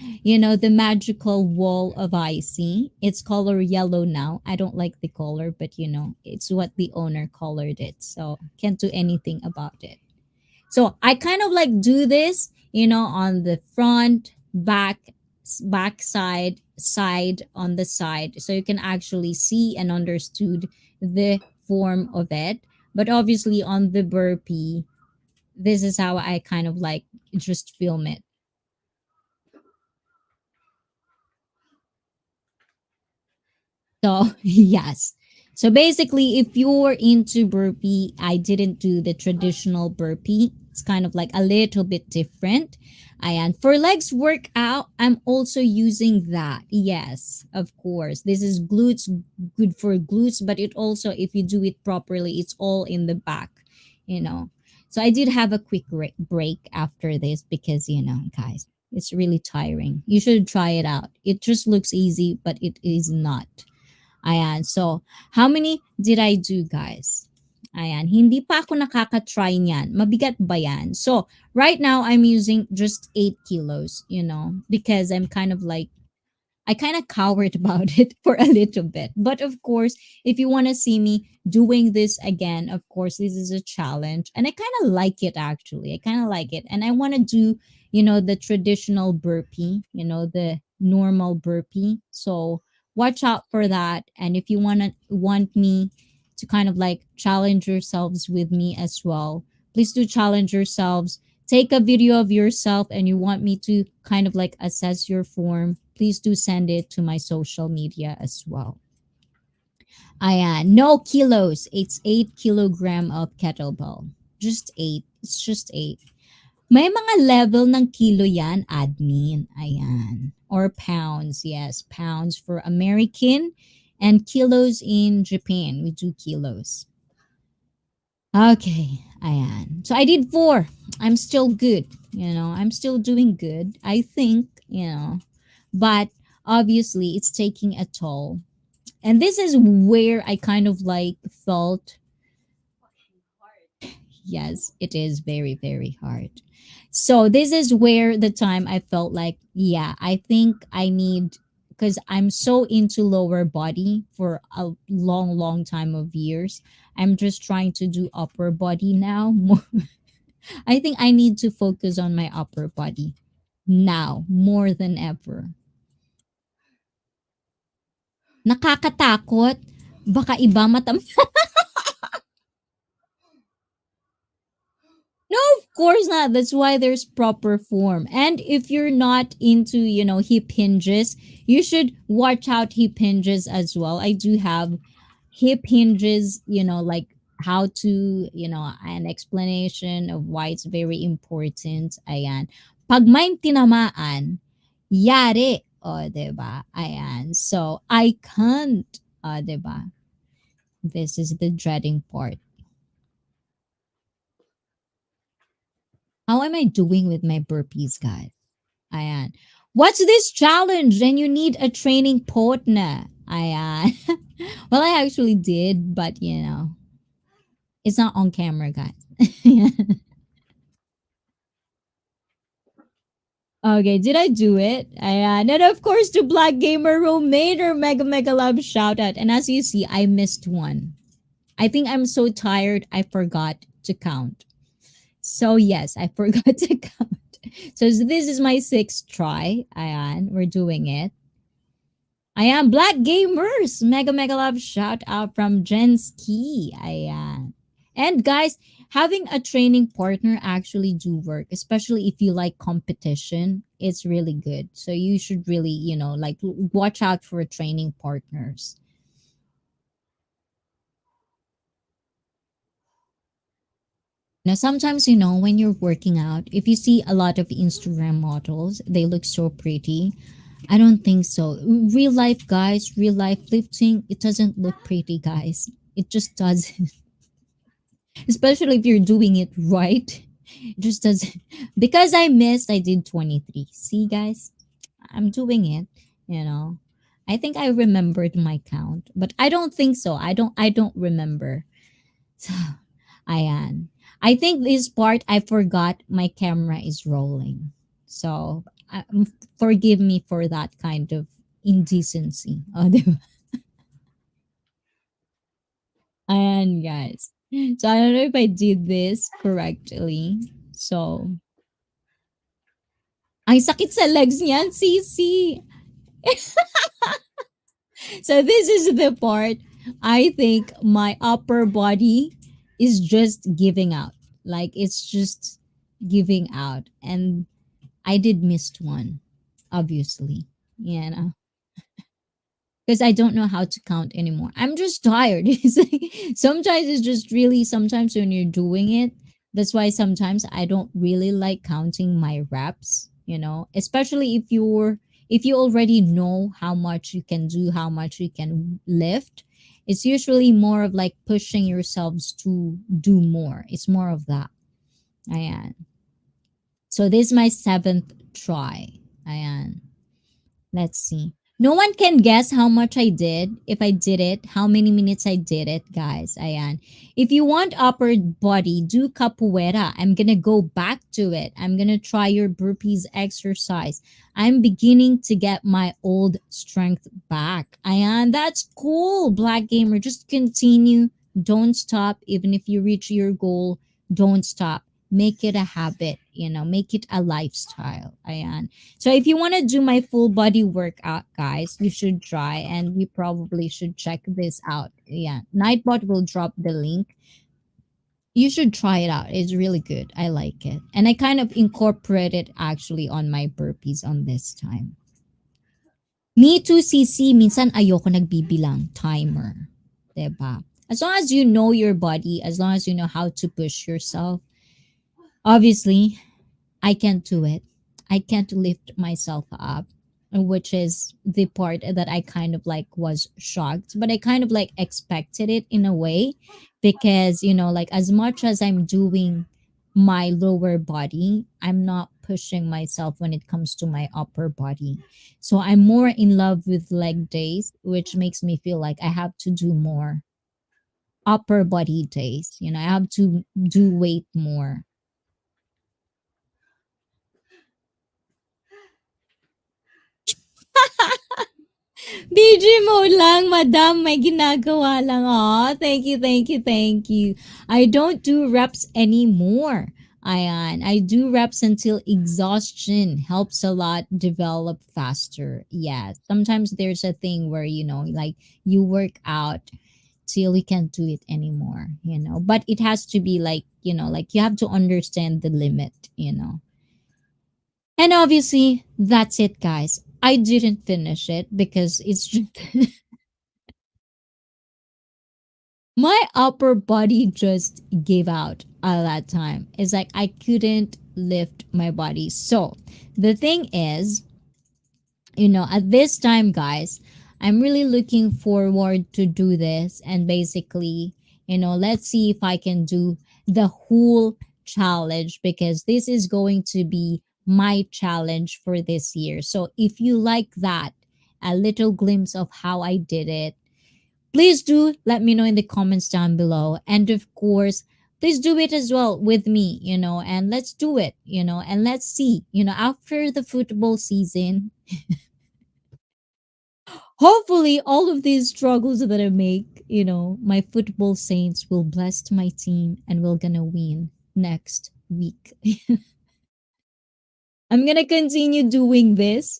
magical wall of icy. It's color yellow now. I don't like the color, but it's what the owner colored it. So can't do anything about it. So I kind of like do this, on the front, back side on the side. So you can actually see and understood the form of it. But obviously on the burpee, this is how I kind of like just film it. So, yes. So basically, if you're into burpee, I didn't do the traditional burpee. It's kind of like a little bit different. And for legs workout, I'm also using that. Yes, of course. This is glutes, good for glutes, but it also, if you do it properly, it's all in the back. So I did have a quick break after this because, guys, it's really tiring. You should try it out. It just looks easy, but it is not. Ayan. So, how many did I do, guys? Ayan. Hindi pa ako nakaka-try niyan. Mabigat ba yan? So, right now, I'm using just 8 kilos, because I'm kind of like, I kind of cowered about it for a little bit. But of course, if you want to see me doing this again, of course, this is a challenge. And I kind of like it, actually. I kind of like it. And I want to do, the traditional burpee, the normal burpee. So, watch out for that. And if you want me to kind of like challenge yourselves with me as well, please do challenge yourselves. Take a video of yourself and you want me to kind of like assess your form, please do send it to my social media as well. Ayan, no kilos. It's 8 kilogram of kettlebell. Just 8. It's just 8. May mga level ng kilo yan, admin. Ayan. Or pounds. Yes, pounds for American and kilos in Japan. We do kilos. Okay. Ayan. So I did 4. I'm still good. I'm still doing good. I think. But obviously it's taking a toll. And this is where I kind of like felt, yes, it is very, very hard. So this is where the time I felt like, yeah, I think I need, because I'm so into lower body for a long, long time of years. I'm just trying to do upper body now. I think I need to focus on my upper body now more than ever. Nakakatakot. Baka iba matam. No, of course not. That's why there's proper form. And if you're not into, hip hinges, you should watch out hip hinges as well. I do have hip hinges, like how to, an explanation of why it's very important. Ayan. Pag may tinamaan, yari. O, diba? Ayan. So, I can't. Diba? This is the dreading part. How am I doing with my burpees, guys? Ayan. What's this challenge? And you need a training partner. Ayan. Well, I actually did, but it's not on camera, guys. Okay, did I do it? Ayan. And of course, to Black Gamer Roommate or Mega Mega Love shout out. And as you see, I missed one. I think I'm so tired, I forgot to count. So yes, I forgot to count. So this is my 6th try. Ayan, we're doing it. I am Black Gamers. Mega Mega Love shout out from Jenski. Ayan. And guys, having a training partner actually do work, especially if you like competition. It's really good. So you should really, like watch out for training partners. Now, sometimes, when you're working out, if you see a lot of Instagram models, they look so pretty. I don't think so. Real life, guys, real life lifting, it doesn't look pretty, guys. It just doesn't. Especially if you're doing it right. It just doesn't. Because I missed, I did 23. See, guys? I'm doing it. I think I remembered my count, but I don't think so. I don't remember. So, ayan. I think this part I forgot my camera is rolling. So, forgive me for that kind of indecency. Oh, diba? Ayan, guys. So, I don't know if I did this correctly. So, ang sakit sa legs niyan, Sisi. So, this is the part I think my upper body is just giving out. Like, it's just giving out. And I did missed one, obviously. Because I don't know how to count anymore. I'm just tired. It's like, sometimes it's just really, sometimes when you're doing it, that's why sometimes I don't really like counting my reps, especially if you already know how much you can do, how much you can lift. It's usually more of like pushing yourselves to do more. It's more of that. Ayan. So this is my 7th try. Ayan. Let's see. No one can guess how much I did if I did it, how many minutes I did it, guys. Ayan. If you want upper body, do capoeira. I'm going to go back to it. I'm going to try your burpees exercise. I'm beginning to get my old strength back. Ayan. That's cool, Black Gamer. Just continue. Don't stop. Even if you reach your goal, don't stop. make it a habit, make it a lifestyle. Ayan. So if you want to do my full body workout, guys, you should try, and we probably should check this out. Yeah, Nightbot will drop the link. You should try it out. It's really good. I like it. And I kind of incorporate it actually on my burpees on this time. Me too, CC. Minsan ayoko nagbibilang timer. 'Di ba? As long as you know your body, as long as you know how to push yourself, obviously, I can't do it. I can't lift myself up, which is the part that I kind of like was shocked, but I kind of like expected it in a way because, like as much as I'm doing my lower body, I'm not pushing myself when it comes to my upper body. So I'm more in love with leg days, which makes me feel like I have to do more upper body days. I have to do weight more. BG mode lang, madam. May ginagawa lang. Aw, thank you, thank you, thank you. I don't do reps anymore. Ayan. I do reps until exhaustion helps a lot develop faster. Yeah. Sometimes there's a thing where, like you work out till you can't do it anymore. But it has to be like you have to understand the limit. And obviously, that's it, guys. I didn't finish it because it's just my upper body just gave out at that time. It's like I couldn't lift my body. So the thing is, at this time, guys, I'm really looking forward to do this and basically, let's see if I can do the whole challenge because this is going to be my challenge for this year. So if you like that, a little glimpse of how I did it, please do let me know in the comments down below. And of course, please do it as well with me, and let's do it, and let's see, after the football season, hopefully all of these struggles that I make, my football saints will bless my team and we're gonna win next week. I'm gonna continue doing this,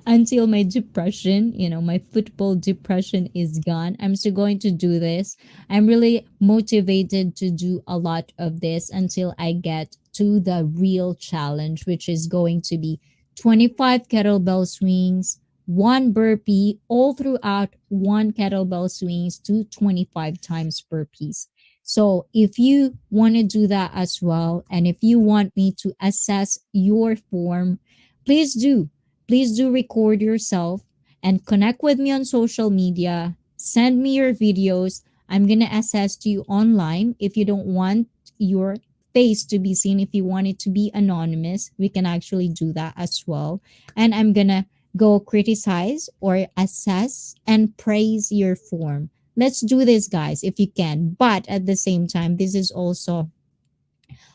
until my depression, my football depression is gone. I'm still going to do this. I'm really motivated to do a lot of this until I get to the real challenge, which is going to be 25 kettlebell swings, one burpee, all throughout one kettlebell swings to 25 times burpees. So if you want to do that as well, and if you want me to assess your form, please do. Please do record yourself and connect with me on social media. Send me your videos. I'm going to assess you online. If you don't want your face to be seen, if you want it to be anonymous, we can actually do that as well. And I'm going to go criticize or assess and praise your form. Let's do this, guys, if you can. But at the same time, this is also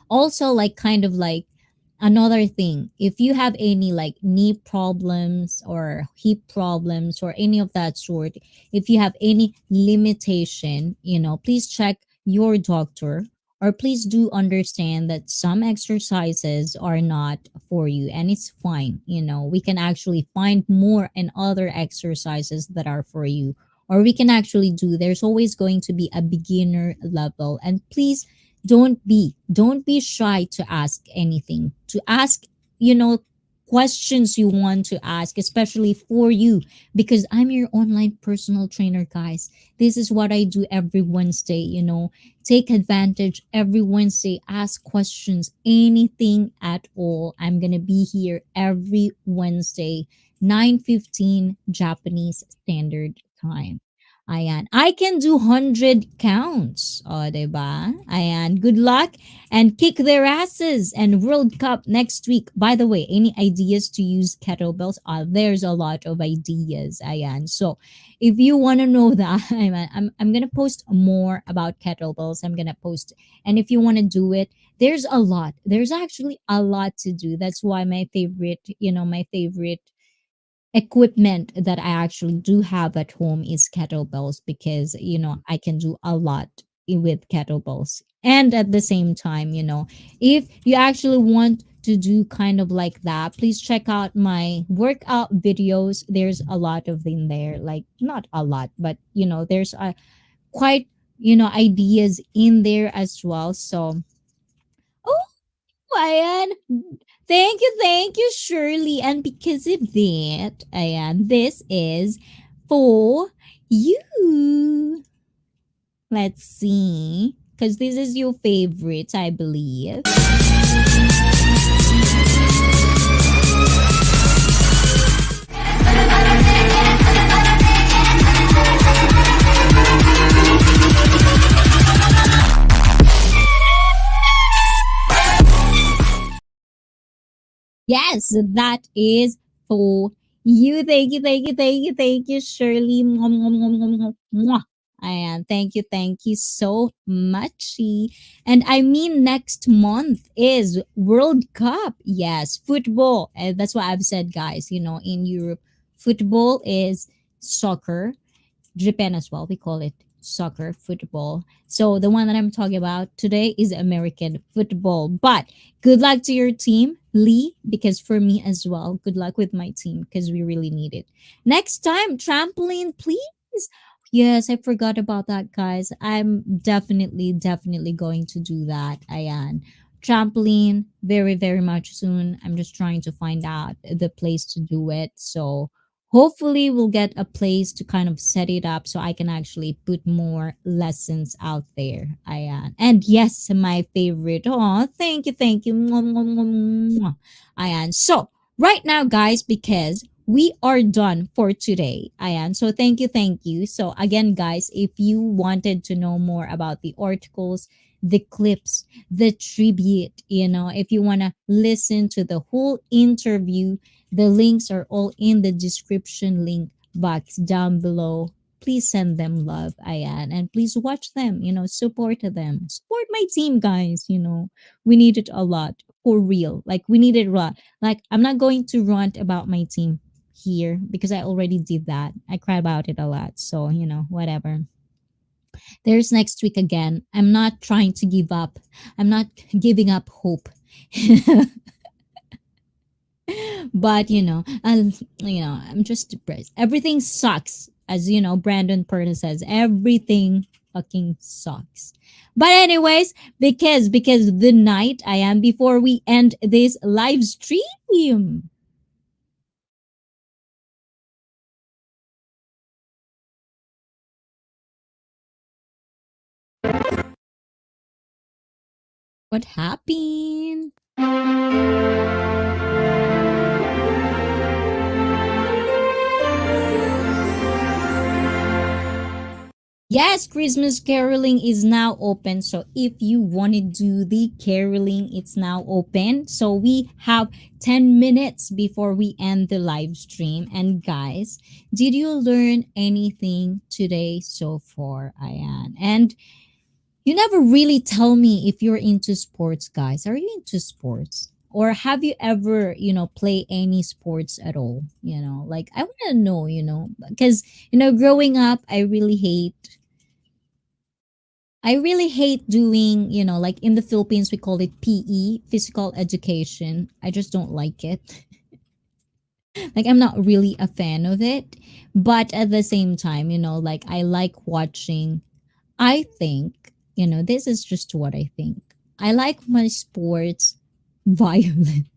like kind of like another thing. If you have any like knee problems or hip problems or any of that sort, if you have any limitation, please check your doctor, or please do understand that some exercises are not for you, and it's fine. We can actually find more and other exercises that are for you, or we can actually do, there's always going to be a beginner level. And please don't be shy to ask anything, to ask questions you want to ask, especially for you, because I'm your online personal trainer, guys. This is what I do every Wednesday. Take advantage every Wednesday, ask questions, anything at all. I'm gonna be here every Wednesday, 9:15 Japanese Standard Time. Ayan. I can do 100 counts. O, diba? Ayan. Good luck and kick their asses and World Cup next week. By the way, any ideas to use kettlebells? There's a lot of ideas. Ayan. So if you want to know that, I'm going to post more about kettlebells. I'm going to post. And if you want to do it, there's a lot. There's actually a lot to do. That's why my favorite equipment that I actually do have at home is kettlebells, because I can do a lot with kettlebells. And at the same time, if you actually want to do kind of like that, please check out my workout videos. There's a lot of them there, like not a lot, but there's a quite ideas in there as well. So, oh, Ayan. Thank you, Shirley. And because of that, ayan, this is for you. Let's see. Because this is your favorite, I believe. Yes, that is for you. Thank you, Shirley. Mwah, mwah, mwah, mwah, mwah, mwah. And thank you so much. And I mean, next month is World Cup. Yes, football. That's what I've said, guys. In Europe, football is soccer. Japan as well. We call it soccer, football. So the one that I'm talking about today is American football. But good luck to your team, Lee, because for me as well, good luck with my team because we really need it. Next time, trampoline, please. Yes, I forgot about that, guys. I'm definitely going to do that. Ayan. Trampoline, very much soon. I'm just trying to find out the place to do it. So hopefully we'll get a place to kind of set it up so I can actually put more lessons out there. Ayan. And yes, my favorite. Oh, thank you. Mwah, mwah, mwah, mwah. Ayan. So right now, guys, because we are done for today. Ayan. So thank you. So again, guys, if you wanted to know more about the articles, the clips, the tribute, if you want to listen to the whole interview, the links are all in the description link box down below. Please send them love, Ayan, and please watch them, support them. Support my team, guys, we need it a lot for real. Like, we need it a lot. Like, I'm not going to rant about my team here because I already did that. I cry about it a lot. So, whatever. There's next week again. I'm not trying to give up. I'm not giving up hope. But I'm just depressed. Everything sucks, as Brandon Perna says. Everything fucking sucks. But anyways, because the night I am before we end this live stream. What happened? Yes, Christmas caroling is now open. So if you want to do the caroling, it's now open. So we have 10 minutes before we end the live stream. And guys, did you learn anything today so far, Ayan? And you never really tell me if you're into sports, guys. Are you into sports? Or have you ever, play any sports at all? Like, I want to know, because, growing up, I really hate doing, like in the Philippines, we call it PE, physical education. I just don't like it. Like, I'm not really a fan of it. But at the same time, like, I like watching. I think, this is just what I think. I like my sports violent.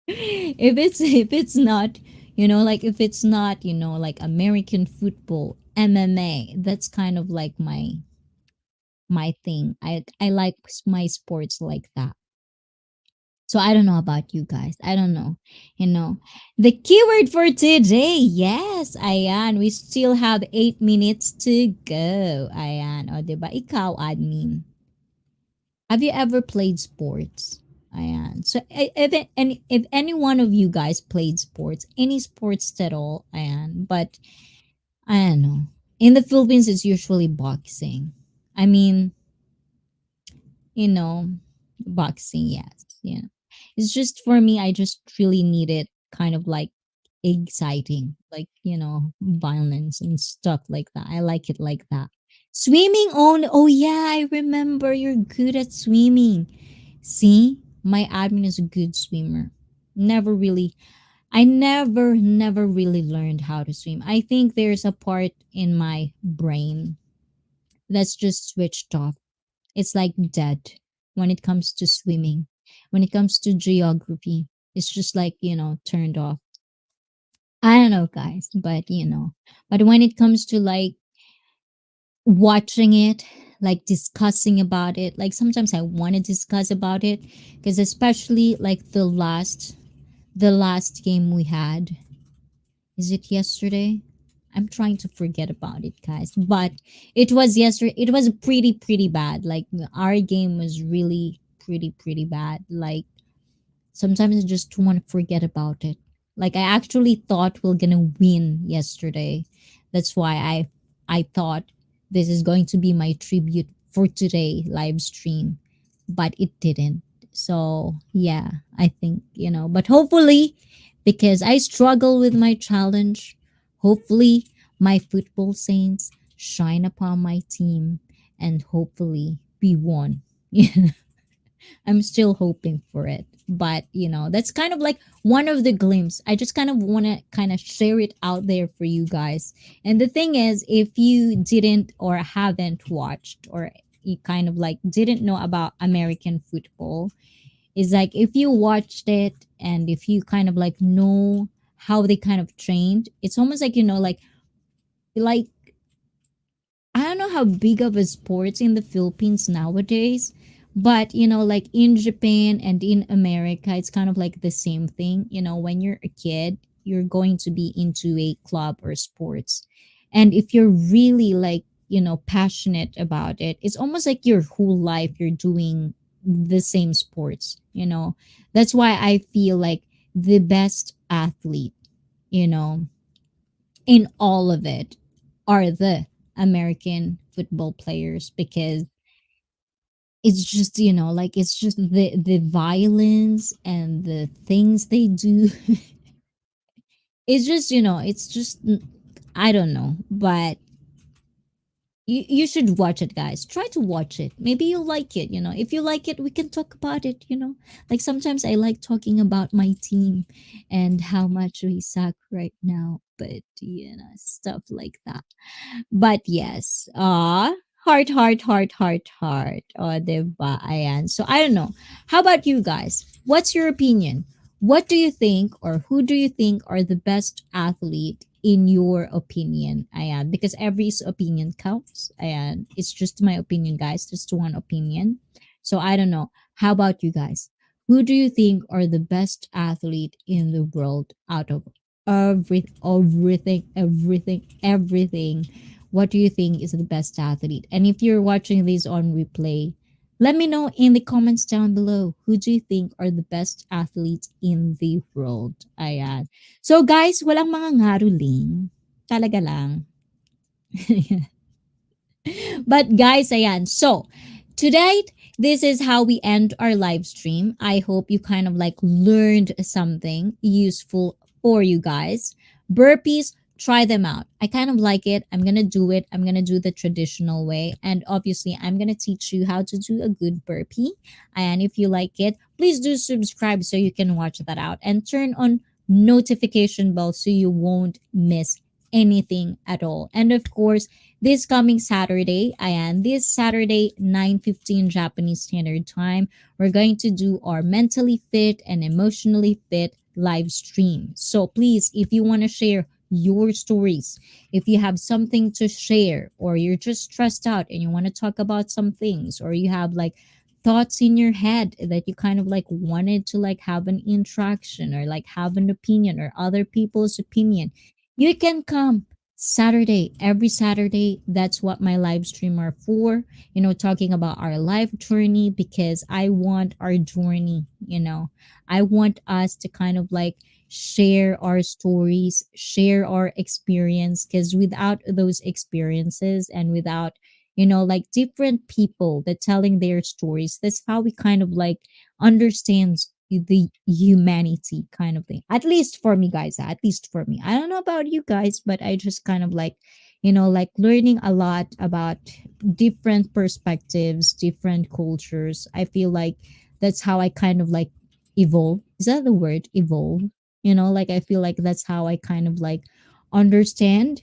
If it's not, like if it's not, like American football, MMA, that's kind of like my thing. I like my sports like that. So I don't know about you guys. I don't know. The keyword for today. Yes, ayan. We still have 8 minutes to go. Ayan. O, diba? Ikaw, admin. Have you ever played sports? Ayan. So if any one of you guys played sports, any sports at all, ayan. But I don't know. In the Philippines, it's usually boxing. I mean, you know, boxing, yes. Yeah. It's just for me, I just really need it kind of like exciting, like, violence and stuff like that. I like it like that. Swimming on. Oh yeah, I remember you're good at swimming. See, my admin is a good swimmer. Never really I never really learned how to swim. I think there's a part in my brain that's just switched off. It's like dead when it comes to swimming. When it comes to geography, it's just like, turned off. I don't know, guys, but but when it comes to like watching it, like discussing about it, like sometimes I want to discuss about it because especially like the last game we had. Is it yesterday? I'm trying to forget about it, guys. But it was yesterday. It was pretty bad. Like our game was really pretty bad. Like sometimes I just want to forget about it. Like I actually thought we're gonna win yesterday. That's why I thought this is going to be my tribute for today live stream, but it didn't. So yeah, I think but hopefully, because I struggle with my challenge, hopefully my football saints shine upon my team and hopefully we won. I'm still hoping for it. But, that's kind of like one of the glimpse. I just kind of want to kind of share it out there for you guys. And the thing is, if you didn't or haven't watched or you kind of like didn't know about American football, is like if you watched it and if you kind of like know how they kind of trained, it's almost like, like I don't know how big of a sports in the Philippines nowadays, but like in Japan and in America, it's kind of like the same thing. When you're a kid, you're going to be into a club or sports. And if you're really like, passionate about it, it's almost like your whole life you're doing the same sports. That's why I feel like the best athlete, you know, in all of it are the American football players because it's just like it's just the violence and the things they do. It's just it's just I don't know, but you should watch it, guys. Try to watch it, maybe you'll like it. If you like it, we can talk about it. Like sometimes I like talking about my team and how much we suck right now, but stuff like that. But yes, heart. Oh, diba? Ayan. So I don't know. How about you guys? What's your opinion? What do you think, or who do you think are the best athlete in your opinion? Ayan. Because every opinion counts. Ayan. It's just my opinion, guys. Just one opinion. So I don't know. How about you guys? Who do you think are the best athlete in the world out of everything? What do you think is the best athlete? And if you're watching this on replay, let me know in the comments down below. Who do you think are the best athletes in the world? Ayan. So guys, walang mga ngaruling. Talaga lang. But guys, ayan. So, today, this is how we end our live stream. I hope you kind of like learned something useful for you guys. Burpees, try them out. I kind of like it. I'm going to do it. I'm going to do the traditional way. And obviously, I'm going to teach you how to do a good burpee. And if you like it, please do subscribe so you can watch that out and turn on notification bell so you won't miss anything at all. And of course, this coming Saturday, ayan, this Saturday, 9:15 Japanese Standard Time, we're going to do our mentally fit and emotionally fit live stream. So please, if you want to share your stories, if you have something to share, or you're just stressed out and you want to talk about some things, or you have like thoughts in your head that you kind of like wanted to like have an interaction or like have an opinion or other people's opinion, you can come Saturday, every Saturday. That's what my live stream are for, talking about our life journey, because I want our journey. I want us to kind of like share our stories, share our experience, because without those experiences and without, like different people that telling their stories, that's how we kind of like understands the humanity kind of thing. At least for me, guys. At least for me. I don't know about you guys, but I just kind of like, like learning a lot about different perspectives, different cultures. I feel like that's how I kind of like evolve. Is that the word, evolve? Like I feel like that's how I kind of like understand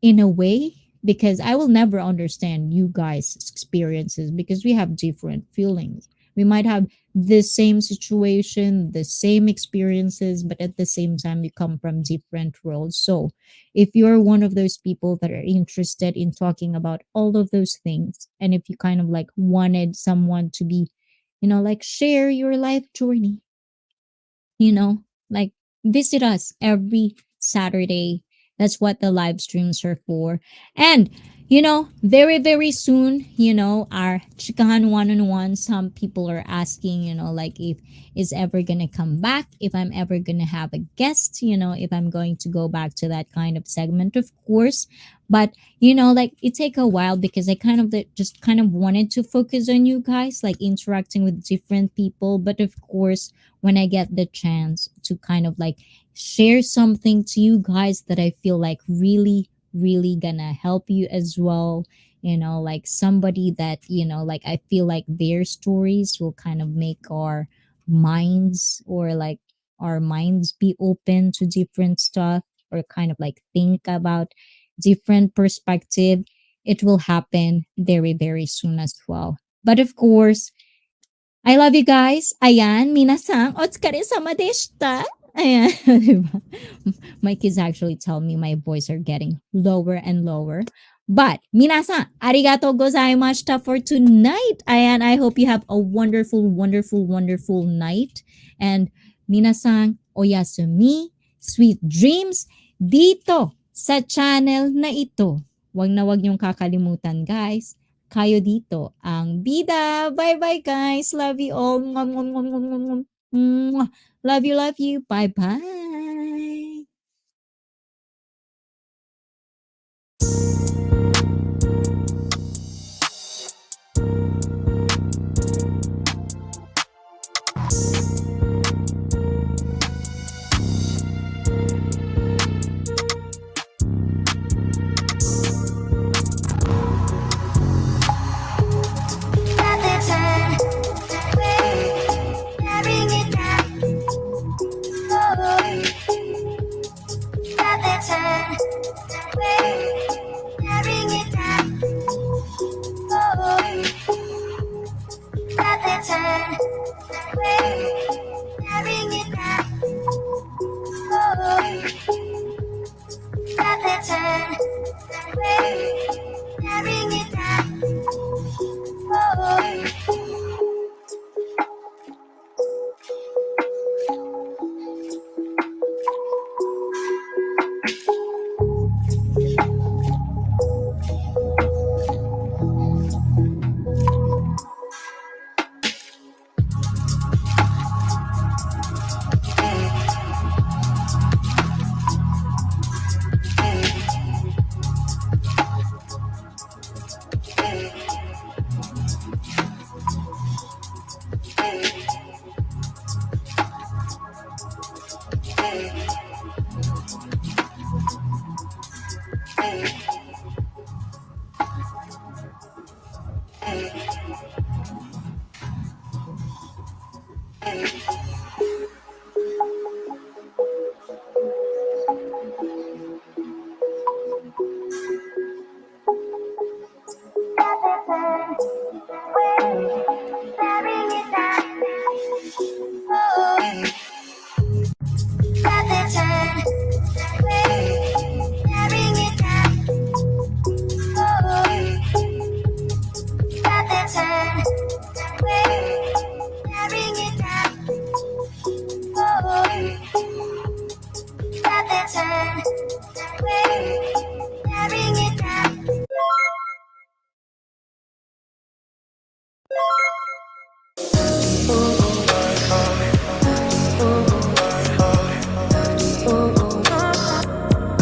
in a way, because I will never understand you guys' experiences because we have different feelings. We might have the same situation, the same experiences, but at the same time, we come from different worlds. So, if you're one of those people that are interested in talking about all of those things, and if you kind of like wanted someone to be, like share your life journey, you know, like visit us every Saturday. That's what the live streams are for. And, very, very soon, our Chikahan one on one, some people are asking, like if is ever going to come back, if I'm ever going to have a guest, if I'm going to go back to that kind of segment, of course. But, like it take a while because I kind of just kind of wanted to focus on you guys, like interacting with different people. But of course, when I get the chance to kind of like share something to you guys that I feel like really, really gonna help you as well. Like somebody that, like I feel like their stories will kind of make our minds, or like our minds be open to different stuff, or kind of like think about different perspective. It will happen very, very soon as well. But of course, I love you guys. Ayan, minasan, otsukare-sama deshita. Ayan, diba? My kids actually tell me my voice are getting lower and lower. But, minasan, arigatou gozaimashita for tonight. Ayan, I hope you have a wonderful, wonderful, wonderful night. And, minasan, oyasumi, sweet dreams, dito sa channel na ito. Wag na wag niyong kakalimutan, guys. Kayo dito ang bida. Bye-bye, guys. Love you all. Mwah, mwah, mwah, mwah, mwah, mwah. Mwah. Love you, love you. Bye-bye.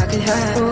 I could have